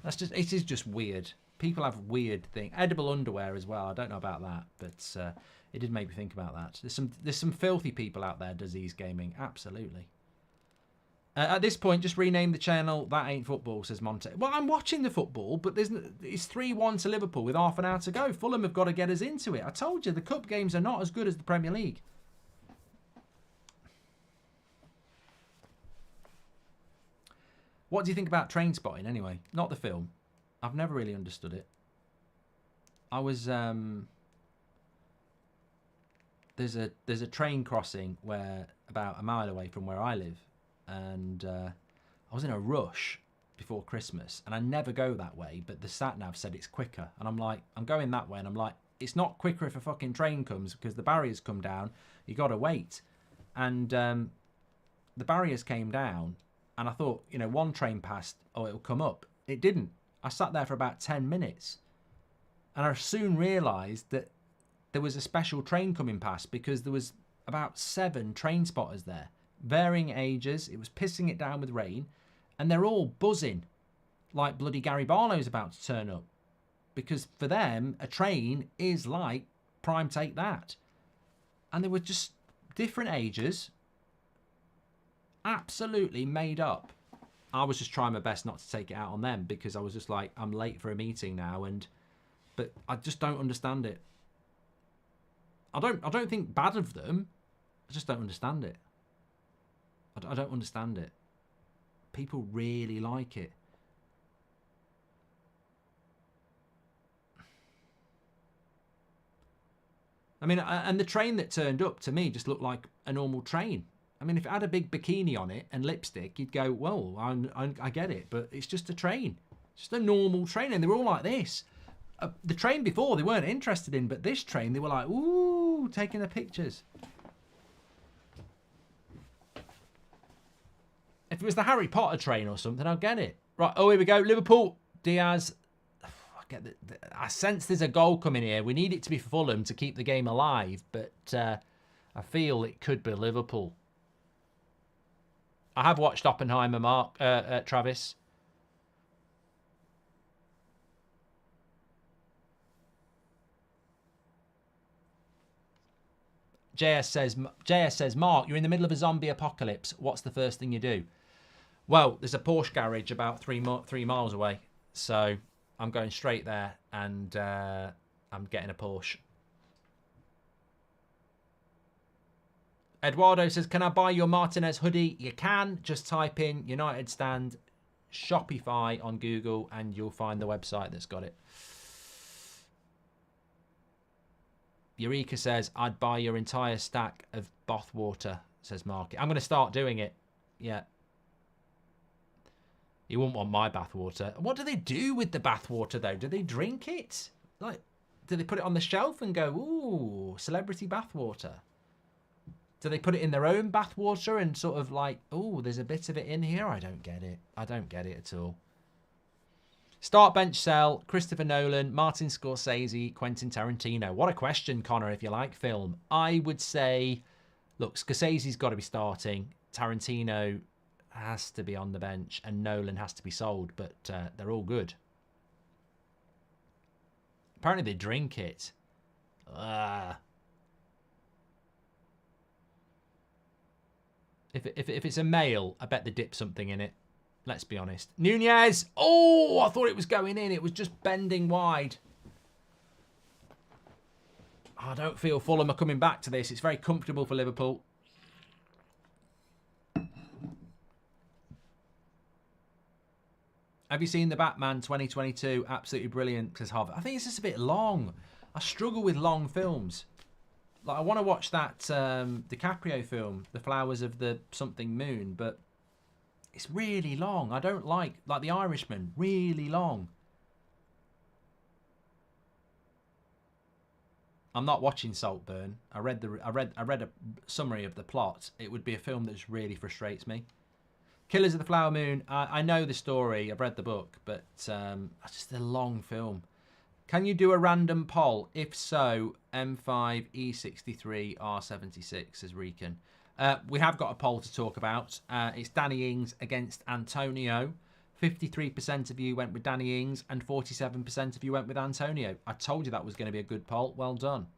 It is just weird. People have weird things. Edible underwear as well. I don't know about that, but it did make me think about that. There's some filthy people out there, disease gaming. Absolutely. At this point, just rename the channel That Ain't Football, says Monte. Well, I'm watching the football, but it's 3-1 to Liverpool with half an hour to go. Fulham have got to get us into it. I told you, the cup games are not as good as the Premier League. What do you think about Train Spotting, anyway? Not the film. I've never really understood it. I was... There's a train crossing where about a mile away from where I live, and I was in a rush before Christmas, and I never go that way, but the sat-nav said it's quicker, and I'm like, I'm going that way, and I'm like, it's not quicker if a fucking train comes, because the barriers come down, you got to wait. And the barriers came down, and I thought, you know, one train passed, oh, it'll come up. It didn't. I sat there for about 10 minutes, and I soon realised that there was a special train coming past because there was about 7 train spotters there, varying ages. It was pissing it down with rain, and they're all buzzing like bloody Gary Barlow's about to turn up, because for them a train is like prime take that. And they were just different ages, absolutely made up. I was just trying my best not to take it out on them, because I was just like, I'm late for a meeting now, but I just don't understand it. I don't think bad of them. I just don't understand it. I don't understand it. People really like it. I mean, and the train that turned up to me just looked like a normal train. I mean, if it had a big bikini on it and lipstick, you'd go, well, I get it. But it's just a train. It's just a normal train. And they were all like this. The train before, they weren't interested in. But this train, they were like, ooh, taking the pictures. If it was the Harry Potter train or something, I'll get it. Right, oh, here we go. Liverpool, Diaz. I sense there's a goal coming here. We need it to be Fulham to keep the game alive. But I feel it could be Liverpool. I have watched Oppenheimer, Mark, Travis. JS says, Mark, you're in the middle of a zombie apocalypse. What's the first thing you do? Well, there's a Porsche garage about 3 miles away. So I'm going straight there and I'm getting a Porsche. Eduardo says, can I buy your Martinez hoodie? You can. Just type in United Stand Shopify on Google and you'll find the website that's got it. Eureka says, I'd buy your entire stack of bath water, says Mark. I'm going to start doing it. Yeah. You wouldn't want my bath water. What do they do with the bath water, though? Do they drink it? Like, do they put it on the shelf and go, ooh, celebrity bath water? Do they put it in their own bath water and sort of like, ooh, there's a bit of it in here? I don't get it. I don't get it at all. Start, bench, sell, Christopher Nolan, Martin Scorsese, Quentin Tarantino. What a question, Connor, if you like film. I would say, look, Scorsese's got to be starting. Tarantino has to be on the bench and Nolan has to be sold, but they're all good. Apparently they drink it. If it's a male, I bet they dip something in it. Let's be honest. Nunez! Oh, I thought it was going in. It was just bending wide. I don't feel Fulham are coming back to this. It's very comfortable for Liverpool. Have you seen The Batman 2022? Absolutely brilliant, says Harvard. I think it's just a bit long. I struggle with long films. Like, I want to watch that DiCaprio film, The Flowers of the Something Moon, but it's really long. I don't like The Irishman, really long. I'm not watching Saltburn. I read a summary of the plot. It would be a film that just really frustrates me. Killers of the Flower Moon. I know the story. I've read the book, but it's just a long film. Can you do a random poll? If so, M5, E63, R76, says Rican. We have got a poll to talk about. It's Danny Ings against Antonio. 53% of you went with Danny Ings and 47% of you went with Antonio. I told you that was going to be a good poll. Well done.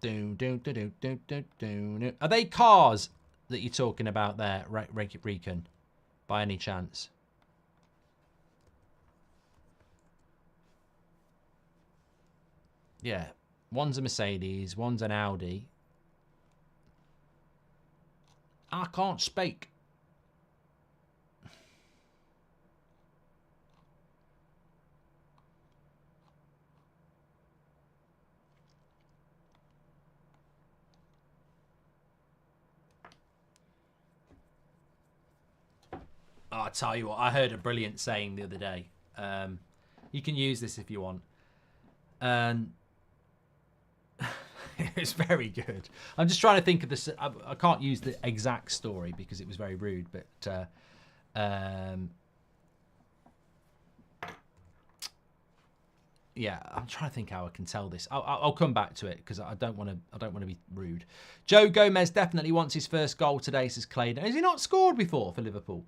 Are they cars that you're talking about there, Rican, by any chance? Yeah, one's a Mercedes, one's an Audi. I can't speak. Oh, I tell you what, I heard a brilliant saying the other day. You can use this if you want. It's very good. I'm just trying to think of this. I can't use the exact story because it was very rude, but yeah, I'm trying to think how I can tell this. I'll come back to it because I don't want to be rude. Joe Gomez definitely wants his first goal today, says Clayton. Has he not scored before for Liverpool?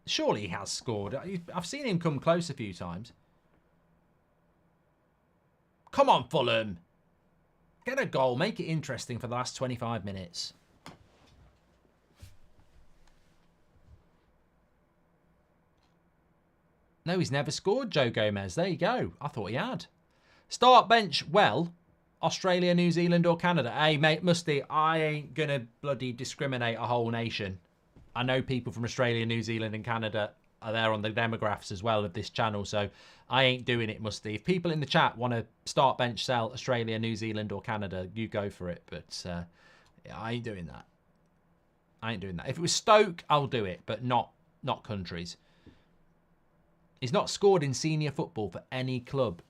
Surely he has scored. I've seen him come close a few times. Come on, Fulham. Get a goal. Make it interesting for the last 25 minutes. No, he's never scored, Joe Gomez. There you go. I thought he had. Start, bench, well. Australia, New Zealand or Canada? Hey, mate, Musty, I ain't going to bloody discriminate a whole nation. I know people from Australia, New Zealand and Canada are there on the demographics as well of this channel, so I ain't doing it, Musty. If people in the chat want to start, bench, sell Australia, New Zealand or Canada, you go for it, but yeah, I ain't doing that. I ain't doing that. If it was Stoke, I'll do it, but not countries. He's not scored in senior football for any club.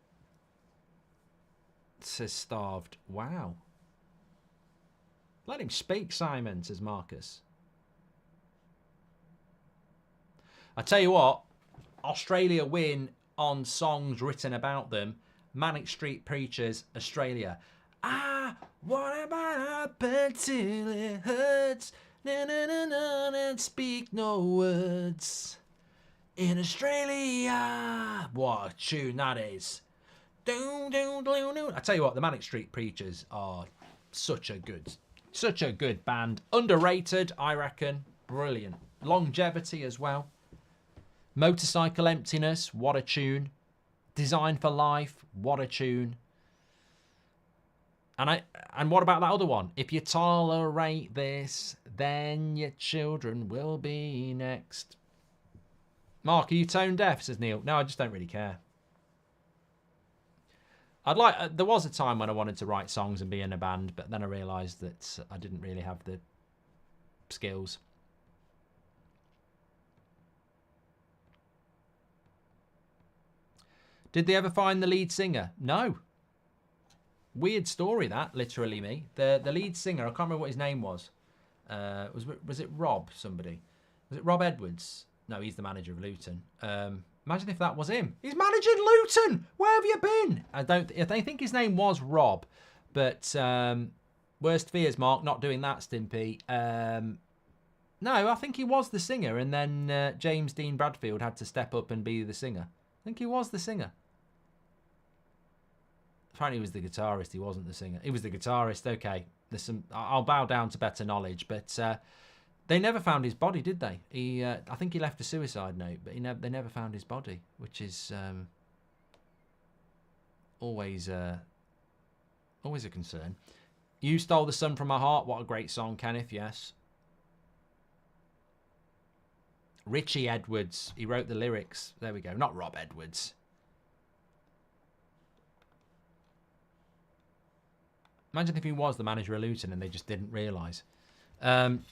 Says Starved. Wow. Let him speak, Simon, says Marcus. I tell you what, Australia win on songs written about them. Manic Street Preachers, Australia. Ah, what about happened till it hurts? Na na na na, and speak no words. In Australia. What a tune that is. I tell you what, the Manic Street Preachers are such a good band. Underrated, I reckon. Brilliant. Longevity as well. Motorcycle Emptiness, what a tune. Design for Life, what a tune. And what about that other one? If you tolerate this, then your children will be next. Mark, are you tone deaf, says Neil. No, I just don't really care. There was a time when I wanted to write songs and be in a band, but then I realised that I didn't really have the skills. Did they ever find the lead singer? No. Weird story that, literally me. The lead singer, I can't remember what his name was. Was it Rob somebody? Was it Rob Edwards? No, he's the manager of Luton. Imagine if that was him. He's managing Luton. Where have you been? I think his name was Rob, but worst fears, Mark, not doing that, Stimpy. No, I think he was the singer, and then James Dean Bradfield had to step up and be the singer. I think he was the singer. Apparently he was the guitarist. He wasn't the singer. He was the guitarist. Okay, I'll bow down to better knowledge, but they never found his body, did they? I think he left a suicide note, but they never found his body, which is always a concern. You Stole the Sun from My Heart. What a great song, Kenneth. Yes. Richie Edwards. He wrote the lyrics. There we go. Not Rob Edwards. Imagine if he was the manager of Luton and they just didn't realise. Come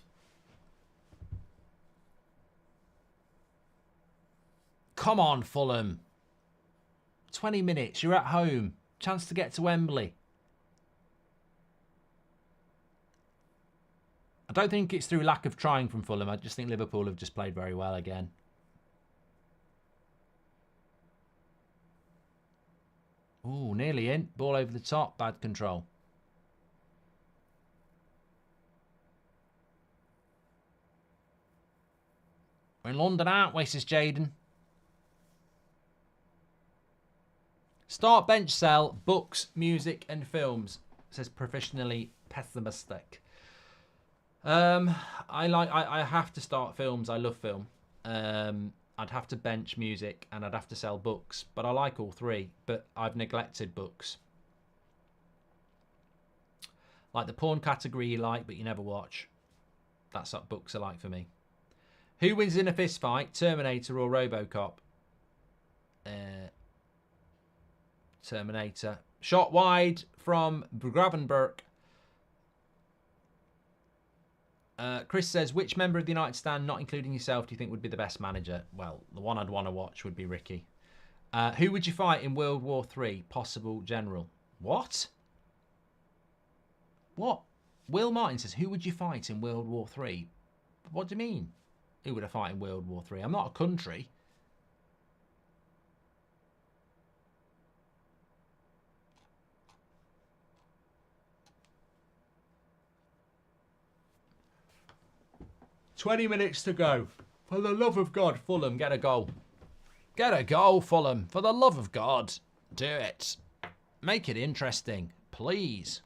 on, Fulham. 20 minutes. You're at home. Chance to get to Wembley. I don't think it's through lack of trying from Fulham. I just think Liverpool have just played very well again. Ooh, nearly in. Ball over the top. Bad control. We're in London, aren't we, says Jaden. Start, bench, sell, books, music and films, says Professionally Pessimistic. I have to start films. I love film. I'd have to bench music and I'd have to sell books, but I like all three, but I've neglected books. Like the porn category you like, but you never watch. That's what books are like for me. Who wins in a fist fight, Terminator or RoboCop? Terminator. Shot wide from Gravenberg. Chris says, which member of the United Stand, not including yourself, do you think would be the best manager? Well, the one I'd want to watch would be Ricky. Who would you fight in World War III? Possible general. What? What? Will Martin says, who would you fight in World War III? What do you mean? Who would I fight in World War III? I'm not a country. "20 minutes to go. For the love of God, Fulham, get a goal. Get a goal, Fulham. For the love of God, do it. Make it interesting, please."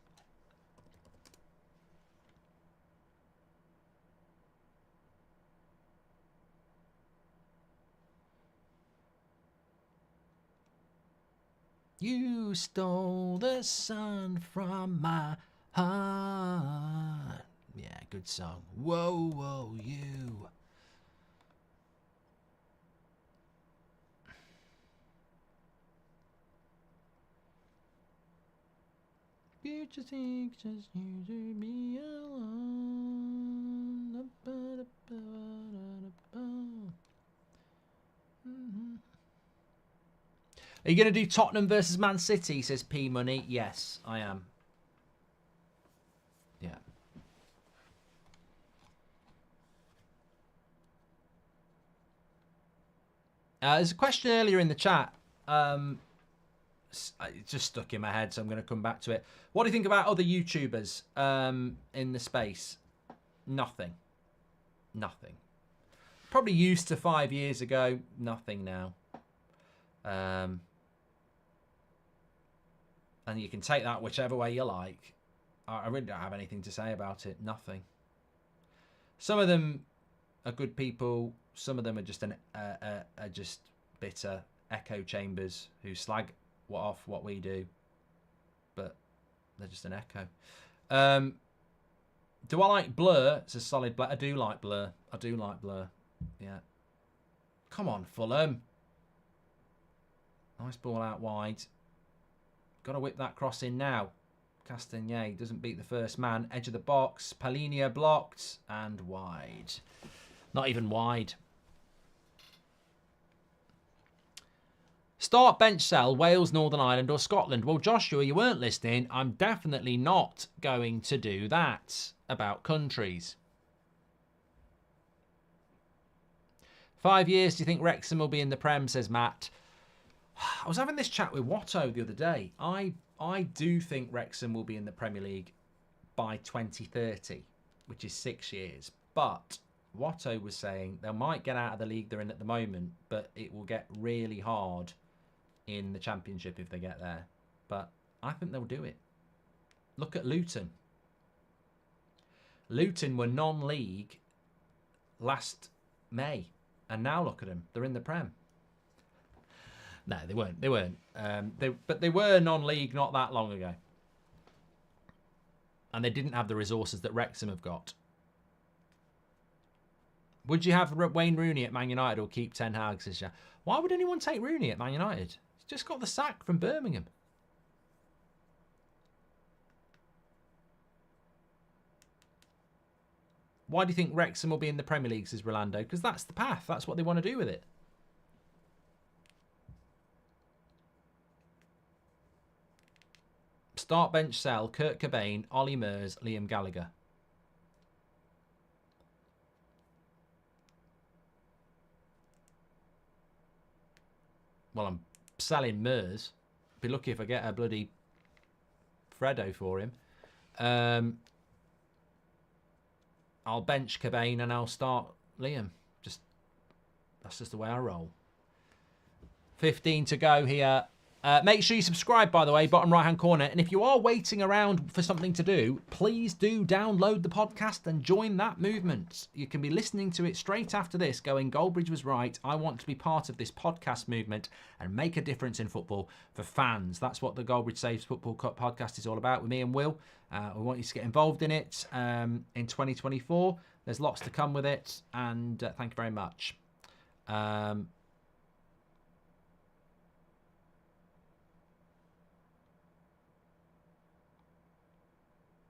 You stole the sun from my heart. Yeah, good song. Whoa, whoa, you. You just think just you to be alone. Are you going to do Tottenham versus Man City, says P Money? Yes, I am. Yeah. There's a question earlier in the chat. It just stuck in my head, so I'm going to come back to it. What do you think about other YouTubers in the space? Nothing. Nothing. Probably used to 5 years ago. Nothing now. And you can take that whichever way you like. I really don't have anything to say about it. Nothing. Some of them are good people. Some of them are just are just bitter echo chambers who slag off what we do, but they're just an echo. Do I like Blur? It's a solid Blur. I do like Blur. I do like Blur. Yeah. Come on, Fulham. Nice ball out wide. Got to whip that cross in now. Castagnet doesn't beat the first man. Edge of the box. Palinia blocked and wide. Not even wide. Start, bench, sell, Wales, Northern Ireland or Scotland. Well, Joshua, you weren't listening. I'm definitely not going to do that about countries. 5 years, do you think Wrexham will be in the Prem, says Matt. I was having this chat with Watto the other day. I do think Wrexham will be in the Premier League by 2030, which is 6 years. But Watto was saying they might get out of the league they're in at the moment, but it will get really hard in the Championship if they get there. But I think they'll do it. Look at Luton. Luton were non-league last May, and now look at them. They're in the Prem. No, they weren't. They weren't. But they were non-league not that long ago. And they didn't have the resources that Wrexham have got. Would you have Wayne Rooney at Man United or keep Ten Hag? Why would anyone take Rooney at Man United? He's just got the sack from Birmingham. Why do you think Wrexham will be in the Premier League, says Rolando? Because that's the path. That's what they want to do with it. Start, bench, sell, Kurt Cobain, Ollie Murs, Liam Gallagher. Well, I'm selling Murs. Be lucky if I get a bloody Fredo for him. I'll bench Cobain and I'll start Liam. That's just the way I roll. 15 to go here. Make sure you subscribe, by the way, bottom right-hand corner. And if you are waiting around for something to do, please do download the podcast and join that movement. You can be listening to it straight after this, going, Goldbridge was right. I want to be part of this podcast movement and make a difference in football for fans. That's what the Goldbridge Saves Football Cup podcast is all about with me and Will. We want you to get involved in it in 2024. There's lots to come with it. And thank you very much.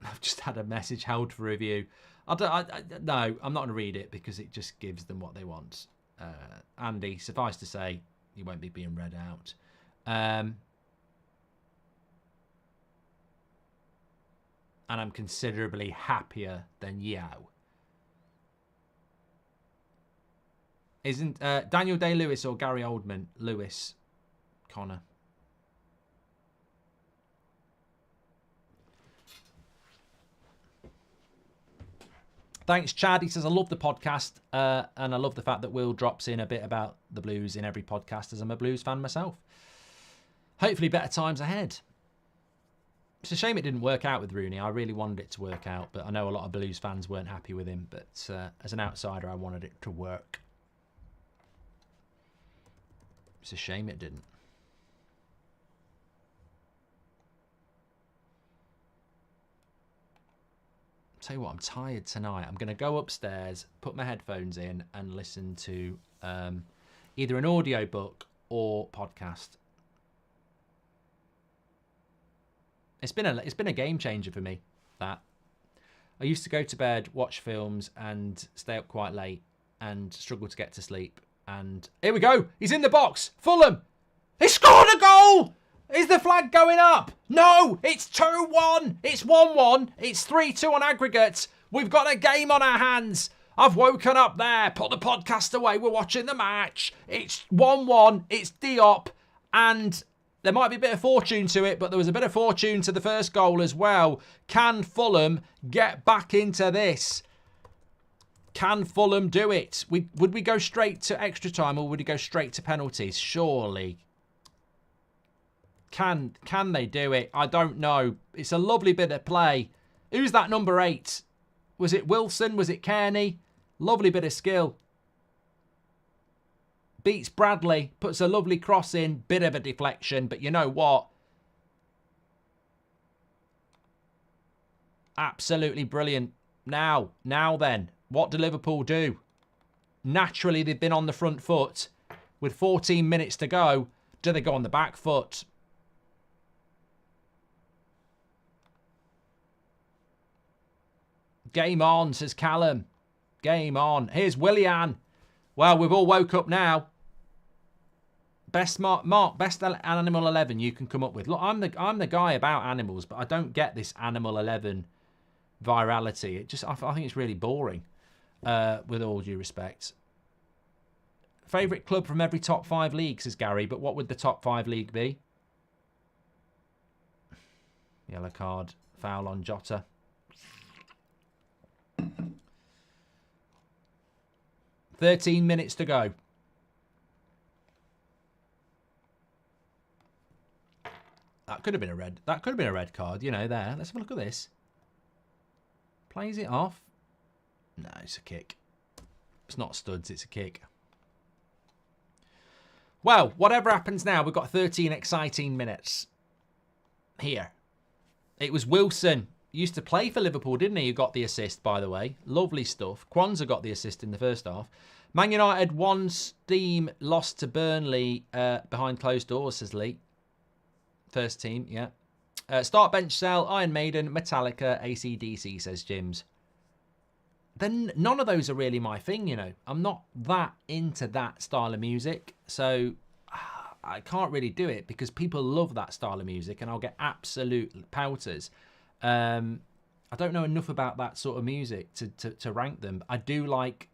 I've just had a message held for review. No, I'm not going to read it because it just gives them what they want. Andy, suffice to say, you won't be being read out. And I'm considerably happier than Yao. Isn't Daniel Day-Lewis or Gary Oldman? Lewis, Connor. Thanks, Chad. He says, I love the podcast and I love the fact that Will drops in a bit about the Blues in every podcast as I'm a Blues fan myself. Hopefully better times ahead. It's a shame it didn't work out with Rooney. I really wanted it to work out, but I know a lot of Blues fans weren't happy with him. But as an outsider, I wanted it to work. It's a shame it didn't. Tell you what, I'm tired tonight. I'm going to go upstairs, put my headphones in, and listen to either an audiobook or podcast. It's been a game changer for me, that. I used to go to bed, watch films, and stay up quite late, and struggle to get to sleep. And here we go. He's in the box. Fulham. He scored a goal. Is the flag going up? No, it's 2-1. It's 1-1. It's 3-2 on aggregate. We've got a game on our hands. I've woken up there, put the podcast away. We're watching the match. It's 1-1. It's Diop. And there might be a bit of fortune to it, but there was a bit of fortune to the first goal as well. Can Fulham get back into this? Can Fulham do it? Would we go straight to extra time or would we go straight to penalties? Surely. Can they do it? I don't know. It's a lovely bit of play. Who's that number 8? Was it Wilson? Was it Kearney? Lovely bit of skill. Beats Bradley. Puts a lovely cross in. Bit of a deflection. But you know what? Absolutely brilliant. Now then. What do Liverpool do? Naturally, they've been on the front foot. With 14 minutes to go, do they go on the back foot? Game on, says Callum. Game on. Here's Willian. Well, we've all woke up now. Best Mark, best animal 11 you can come up with. Look, I'm the guy about animals, but I don't get this animal 11 virality. I think it's really boring. With all due respect. Favourite club from every top 5 league, says Gary, but what would the top 5 league be? Yellow card, foul on Jota. $13 minutes to go. That could have been a red. That could have been a red card, you know, there. Let's have a look at this. Plays it off. No, it's a kick. It's not studs, it's a kick. Well, whatever happens now, we've got 13 exciting minutes here. It was Wilson. He used to play for Liverpool, didn't he? Who got the assist, by the way. Lovely stuff. Kwanzaa got the assist in the first half. Man United won steam, lost to Burnley behind closed doors, says Lee. First team, yeah. Start, bench, sell, Iron Maiden, Metallica, AC/DC, says Jims. Then none of those are really my thing, you know. I'm not that into that style of music. So I can't really do it because people love that style of music and I'll get absolute pouters. I don't know enough about that sort of music to rank them. I do like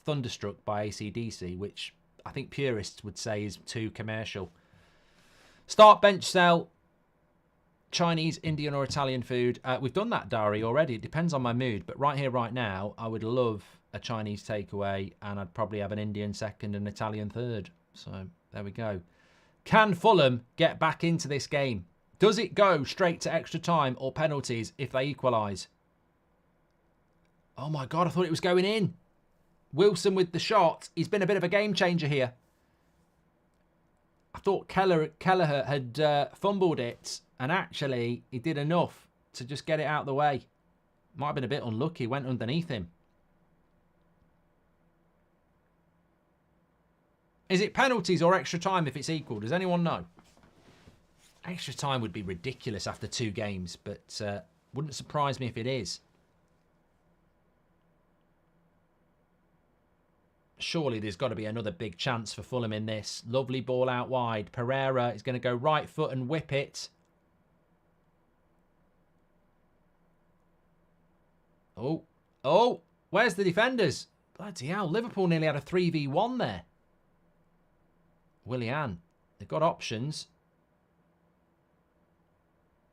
Thunderstruck by AC/DC, which I think purists would say is too commercial. Start, bench, sell, Chinese, Indian or Italian food. We've done that, Dari, already. It depends on my mood. But right here, right now, I would love a Chinese takeaway and I'd probably have an Indian second and an Italian third. So there we go. Can Fulham get back into this game? Does it go straight to extra time or penalties if they equalise? Oh my God, I thought it was going in. Wilson with the shot. He's been a bit of a game changer here. I thought Kelleher had fumbled it, and actually he did enough to just get it out of the way. Might have been a bit unlucky, went underneath him. Is it penalties or extra time if it's equal? Does anyone know? Extra time would be ridiculous after 2 games, but wouldn't surprise me if it is. Surely there's got to be another big chance for Fulham in this. Lovely ball out wide. Pereira is going to go right foot and whip it. Oh, where's the defenders? Bloody hell, Liverpool nearly had a 3v1 there. Willian, they've got options.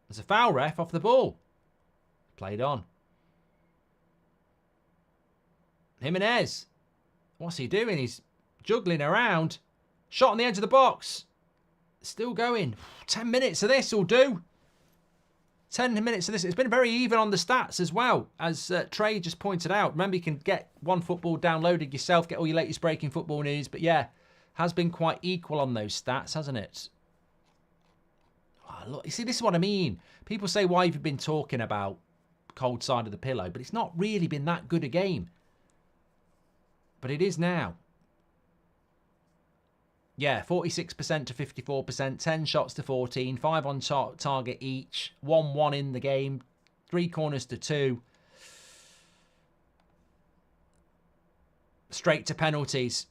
There's a foul, ref, off the ball. Played on. Jimenez. What's he doing? He's juggling around. Shot on the edge of the box. Still going. 10 minutes of this will do. 10 minutes of this. It's been very even on the stats as well, as Trey just pointed out. Remember, you can get OneFootball downloaded yourself, get all your latest breaking football news. But yeah, has been quite equal on those stats, hasn't it? Oh, look, you see, this is what I mean. People say, why have you been talking about cold side of the pillow, but it's not really been that good a game. But it is now. Yeah, 46% to 54%, 10 shots to 14, 5 on target each, 1-1 in the game, 3 corners to 2. Straight to penalties.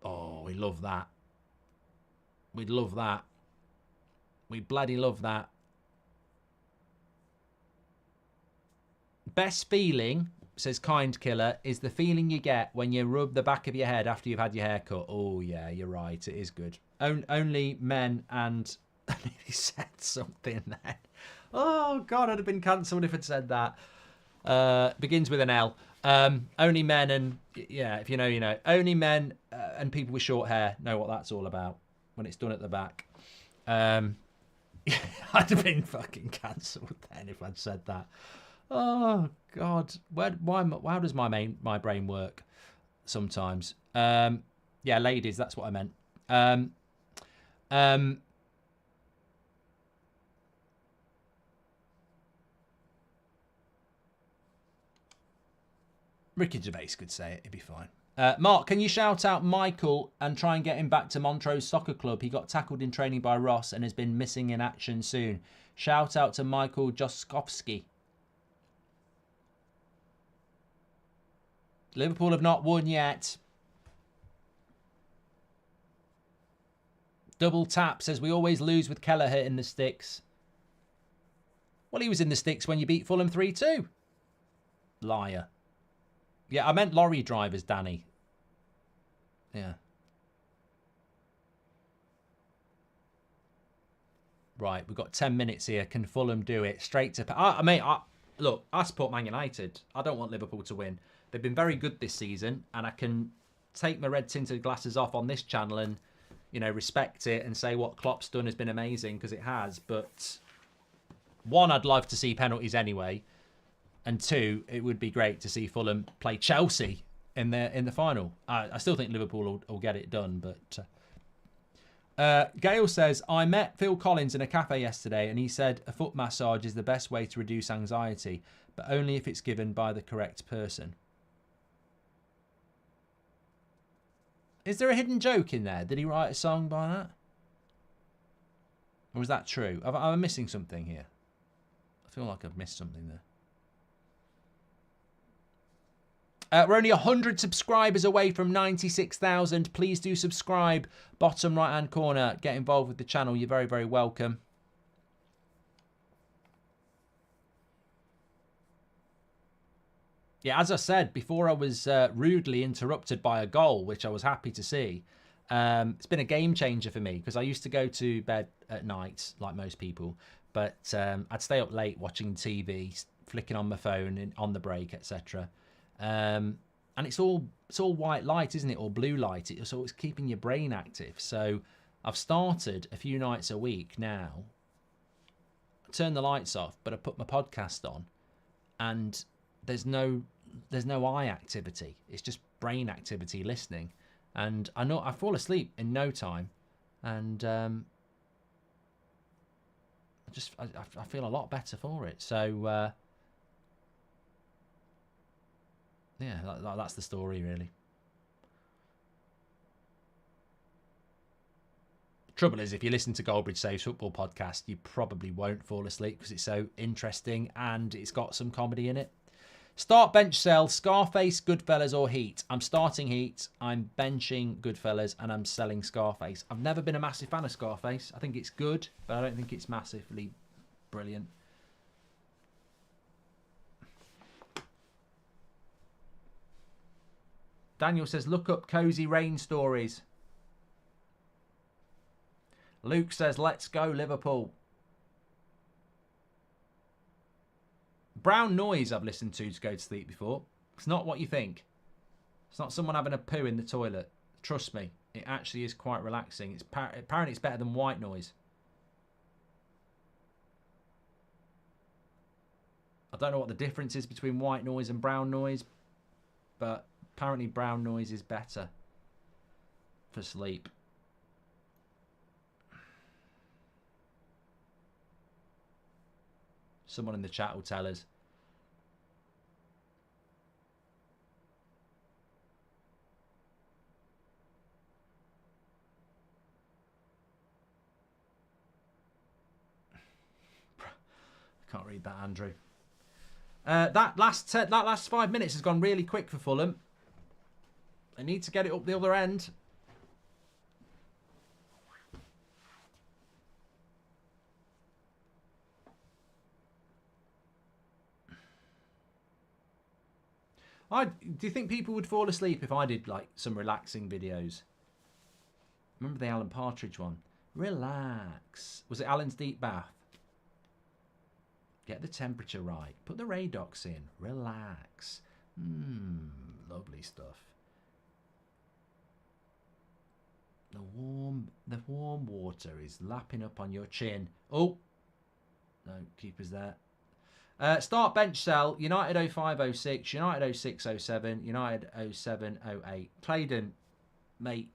Oh, we love that. We'd love that. We bloody love that. Best feeling, says Kind Killer, is the feeling you get when you rub the back of your head after you've had your hair cut. Oh, yeah, you're right. It is good. Only men and... he said something then. Oh, God, I'd have been cancelled if I'd said that. Begins with an L. Only men and... Yeah, if you know, you know. Only men and people with short hair know what that's all about when it's done at the back. I'd have been fucking cancelled then if I'd said that. Oh God, how does my brain work sometimes? Yeah, ladies, that's what I meant. Ricky Gervais could say it, it'd be fine. Mark, can you shout out Michael and try and get him back to Montrose Soccer Club? He got tackled in training by Ross and has been missing in action soon. Shout out to Michael Joskowski. Liverpool have not won yet. Double tap says we always lose with Kelleher in the sticks. Well, he was in the sticks when you beat Fulham 3-2. Liar. Yeah, I meant lorry drivers, Danny. Yeah. Right, we've got 10 minutes here. Can Fulham do it? Straight to... look, I support Man United. I don't want Liverpool to win. They've been very good this season, and I can take my red-tinted glasses off on this channel and, you know, respect it and say what Klopp's done has been amazing, because it has. But, one, I'd love to see penalties anyway. And 2, it would be great to see Fulham play Chelsea in the final. I still think Liverpool will get it done, but... Gail says, I met Phil Collins in a cafe yesterday and he said a foot massage is the best way to reduce anxiety, but only if it's given by the correct person. Is there a hidden joke in there? Did he write a song by that? Or is that true? Am I missing something here? I feel like I've missed something there. We're only 100 subscribers away from 96,000. Please do subscribe. Bottom right-hand corner. Get involved with the channel. You're very, very welcome. Yeah, as I said, before I was rudely interrupted by a goal, which I was happy to see. It's been a game changer for me because I used to go to bed at night, like most people. But I'd stay up late watching TV, flicking on my phone on the break, etc. And it's all white light, isn't it, or blue light? So it's keeping your brain active. So I've started a few nights a week now. I turn the lights off, but I put my podcast on, and there's no eye activity. It's just brain activity, listening, and I fall asleep in no time, and I feel a lot better for it. So. Yeah, that's the story, really. Trouble is, if you listen to Goldbridge Saves Football podcast, you probably won't fall asleep because it's so interesting and it's got some comedy in it. Start, bench, sell, Scarface, Goodfellas or Heat. I'm starting Heat, I'm benching Goodfellas, and I'm selling Scarface. I've never been a massive fan of Scarface. I think it's good, but I don't think it's massively brilliant. Daniel says, look up Cozy Rain stories. Luke says, let's go Liverpool. Brown noise I've listened to go to sleep before. It's not what you think. It's not someone having a poo in the toilet. Trust me, it actually is quite relaxing. Apparently it's better than white noise. I don't know what the difference is between white noise and brown noise, but apparently brown noise is better for sleep. Someone in the chat will tell us. Can't read that, Andrew. That last 5 minutes has gone really quick for Fulham. They need to get it up the other end. Do you think people would fall asleep if I did like some relaxing videos? Remember the Alan Partridge one? Relax. Was it Alan's Deep Bath? Get the temperature right. Put the Radox in. Relax. Lovely stuff. The warm water is lapping up on your chin. Oh, no, keeper's there. Start bench sell. United 05-06, United 06-07, United 07-08. Claydon, mate,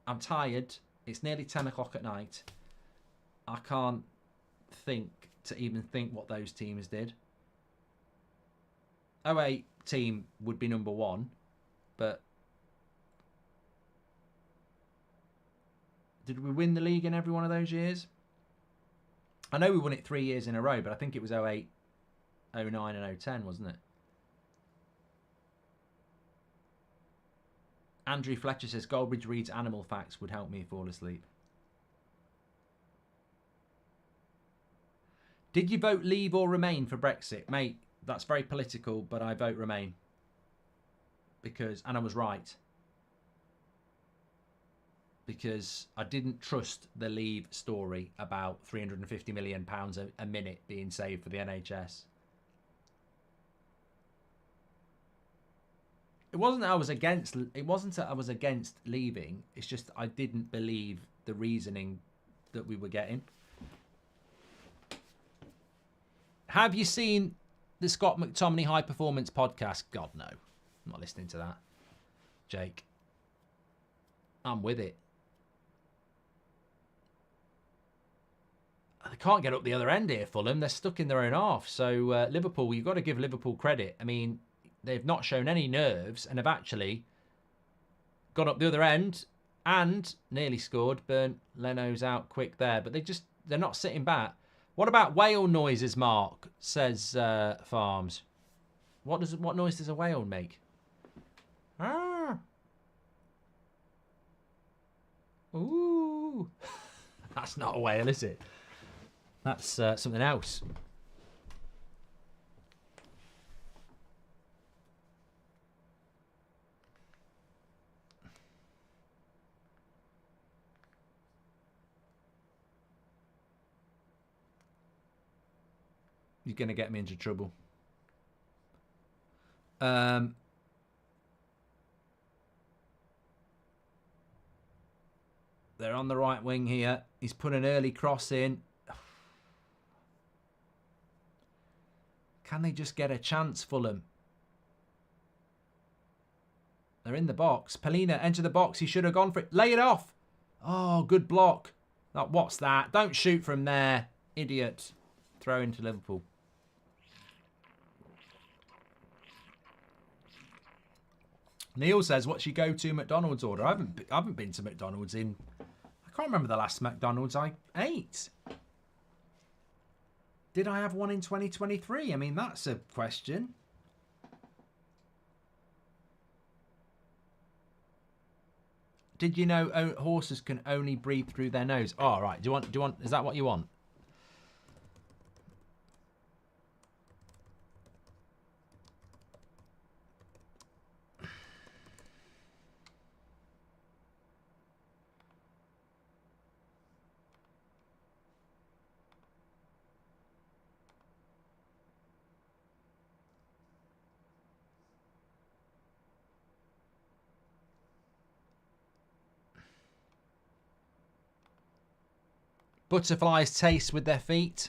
I'm tired. It's nearly 10 o'clock at night. I can't even think what those teams did. 08 team would be number one, but did we win the league in every one of those years? I know we won it 3 years in a row, but I think it was 08, 09 and 010, wasn't it? Andrew Fletcher says, Goldbridge reads animal facts would help me fall asleep. Did you vote leave or remain for Brexit? Mate, that's very political, but I vote remain. And I was right. Because I didn't trust the leave story about £350 million a minute being saved for the NHS. It wasn't that I was against leaving. It's just I didn't believe the reasoning that we were getting. Have you seen the Scott McTominay High Performance podcast? God, no. I'm not listening to that. Jake. I'm with it. They can't get up the other end here, Fulham. They're stuck in their own half. So, Liverpool, you've got to give Liverpool credit. I mean, they've not shown any nerves and have actually got up the other end and nearly scored. Burnt Leno's out quick there. But they're not sitting back. What about whale noises, Mark? Says Farms. What noise does a whale make? Ah. Ooh. That's not a whale, is it? That's something else. You're going to get me into trouble. They're on the right wing here. He's put an early cross in. Can they just get a chance, Fulham? They're in the box. Polina, enter the box. He should have gone for it. Lay it off. Oh, good block. What's that? Don't shoot from there. Idiot. Throw into Liverpool. Neil says, what's your go-to McDonald's order? I haven't been to McDonald's in... I can't remember the last McDonald's I ate. Did I have one in 2023? I mean, that's a question. Did you know horses can only breathe through their nose? Oh, right. Do you want? Is that what you want? Butterflies taste with their feet.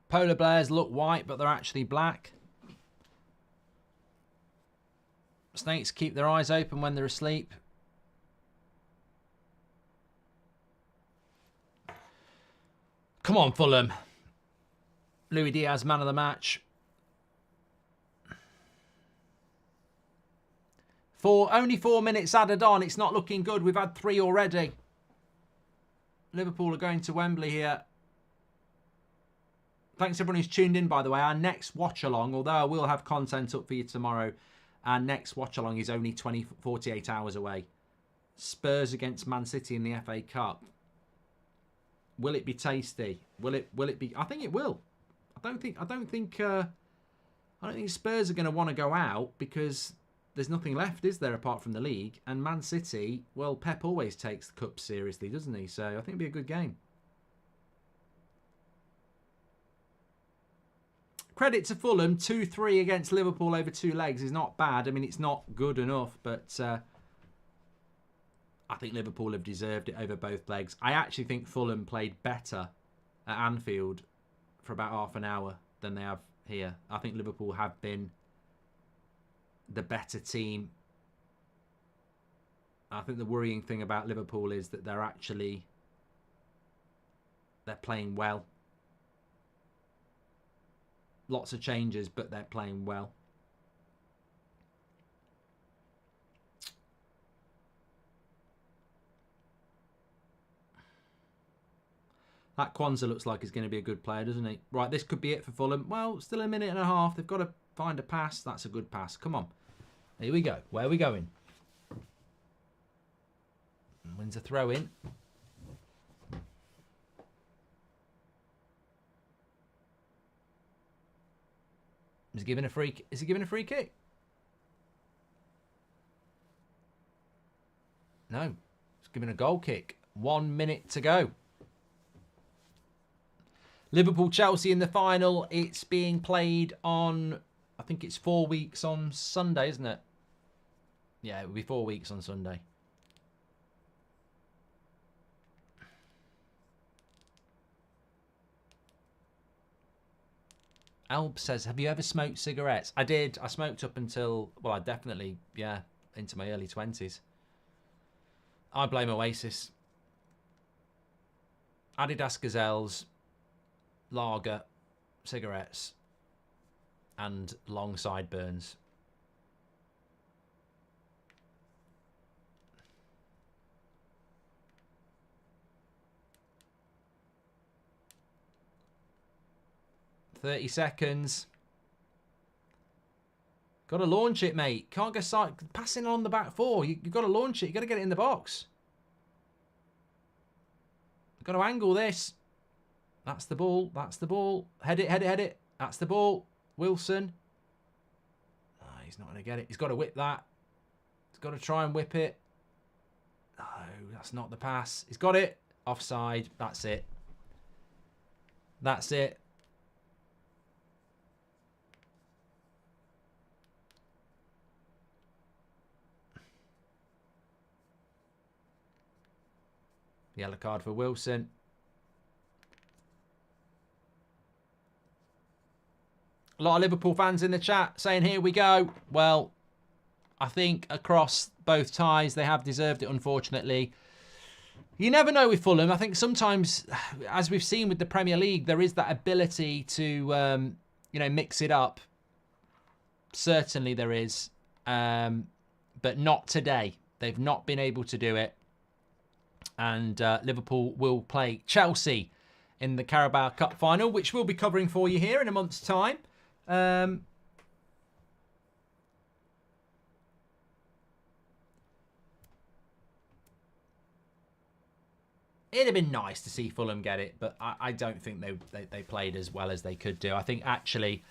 Polar bears look white, but they're actually black. Snakes keep their eyes open when they're asleep. Come on, Fulham. Luis Diaz, man of the match. Only 4 minutes added on. It's not looking good. We've had 3 already. Liverpool are going to Wembley here. Thanks everyone who's tuned in, by the way. Our next watch-along, although I will have content up for you tomorrow, our next watch-along is only 48 hours away. Spurs against Man City in the FA Cup. Will it be tasty? Will it be? I think it will. I don't think Spurs are going to want to go out because there's nothing left, is there, apart from the league? And Man City, well, Pep always takes the cup seriously, doesn't he? So I think it'll be a good game. Credit to Fulham, 2-3 against Liverpool over 2 legs is not bad. I mean, it's not good enough, but I think Liverpool have deserved it over both legs. I actually think Fulham played better at Anfield for about half an hour than they have here. I think Liverpool have been the better team. I think the worrying thing about Liverpool is that they're playing well. Lots of changes, but they're playing well. That Kwanzaa looks like he's going to be a good player, doesn't he? Right, this could be it for Fulham. Well, still a minute and a half. They've got to find a pass. That's a good pass. Come on. Here we go. Where are we going? Wins a throw in. Is he giving a free kick? No. He's giving a goal kick. 1 minute to go. Liverpool-Chelsea in the final. It's being played on, I think it's 4 weeks on Sunday, isn't it? Yeah, it will be 4 weeks on Sunday. Alb says, have you ever smoked cigarettes? I did. I smoked up until, well, I definitely, yeah, into my early 20s. I blame Oasis. Adidas Gazelles, lager, cigarettes, and long sideburns. $30. Got to launch it, mate. Can't get passing on the back 4. You've got to launch it. You've got to get it in the box. Got to angle this. That's the ball. That's the ball. Head it, head it, head it. That's the ball. Wilson. Oh, he's not going to get it. He's got to whip that. He's got to try and whip it. No, that's not the pass. He's got it. Offside. That's it. That's it. Yellow card for Wilson. A lot of Liverpool fans in the chat saying, here we go. Well, I think across both ties, they have deserved it, unfortunately. You never know with Fulham. I think sometimes, as we've seen with the Premier League, there is that ability to, mix it up. Certainly there is. But not today. They've not been able to do it. And Liverpool will play Chelsea in the Carabao Cup final, which we'll be covering for you here in a month's time. It'd have been nice to see Fulham get it, but I don't think they played as well as they could do. I think actually,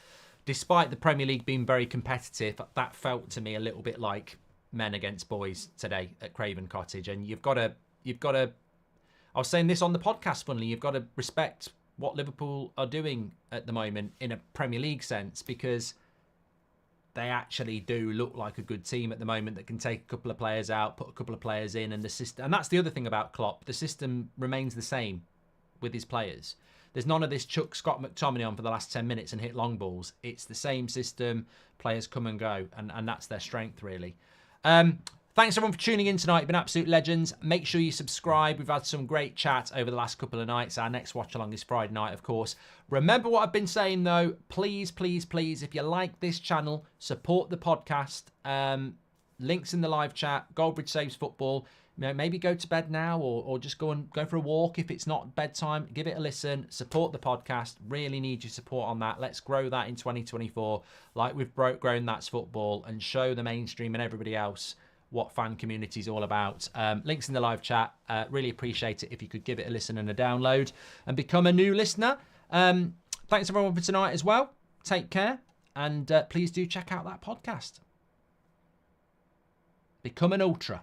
despite the Premier League being very competitive, that felt to me a little bit like men against boys today at Craven Cottage. And you've got to, I was saying this on the podcast, funnily, you've got to respect what Liverpool are doing at the moment in a Premier League sense, because they actually do look like a good team at the moment that can take a couple of players out, put a couple of players in, and the system. And that's the other thing about Klopp. The system remains the same with his players. There's none of this chuck Scott McTominay on for the last 10 minutes and hit long balls. It's the same system. Players come and go, and that's their strength, really. Thanks everyone for tuning in tonight. You've been absolute legends. Make sure you subscribe. We've had some great chat over the last couple of nights. Our next watch along is Friday night, of course. Remember what I've been saying though. Please, please, please, if you like this channel, support the podcast. links in the live chat. Goldbridge Saves Football. Maybe go to bed now, or just go for a walk if it's not bedtime. Give it a listen. Support the podcast. Really need your support on that. Let's grow that in 2024, like we've grown That's Football, and show the mainstream and everybody else what fan community is all about. Links in the live chat. Really appreciate it if you could give it a listen and a download and become a new listener. Thanks everyone for tonight as well. Take care, and please do check out that podcast. Become an ultra.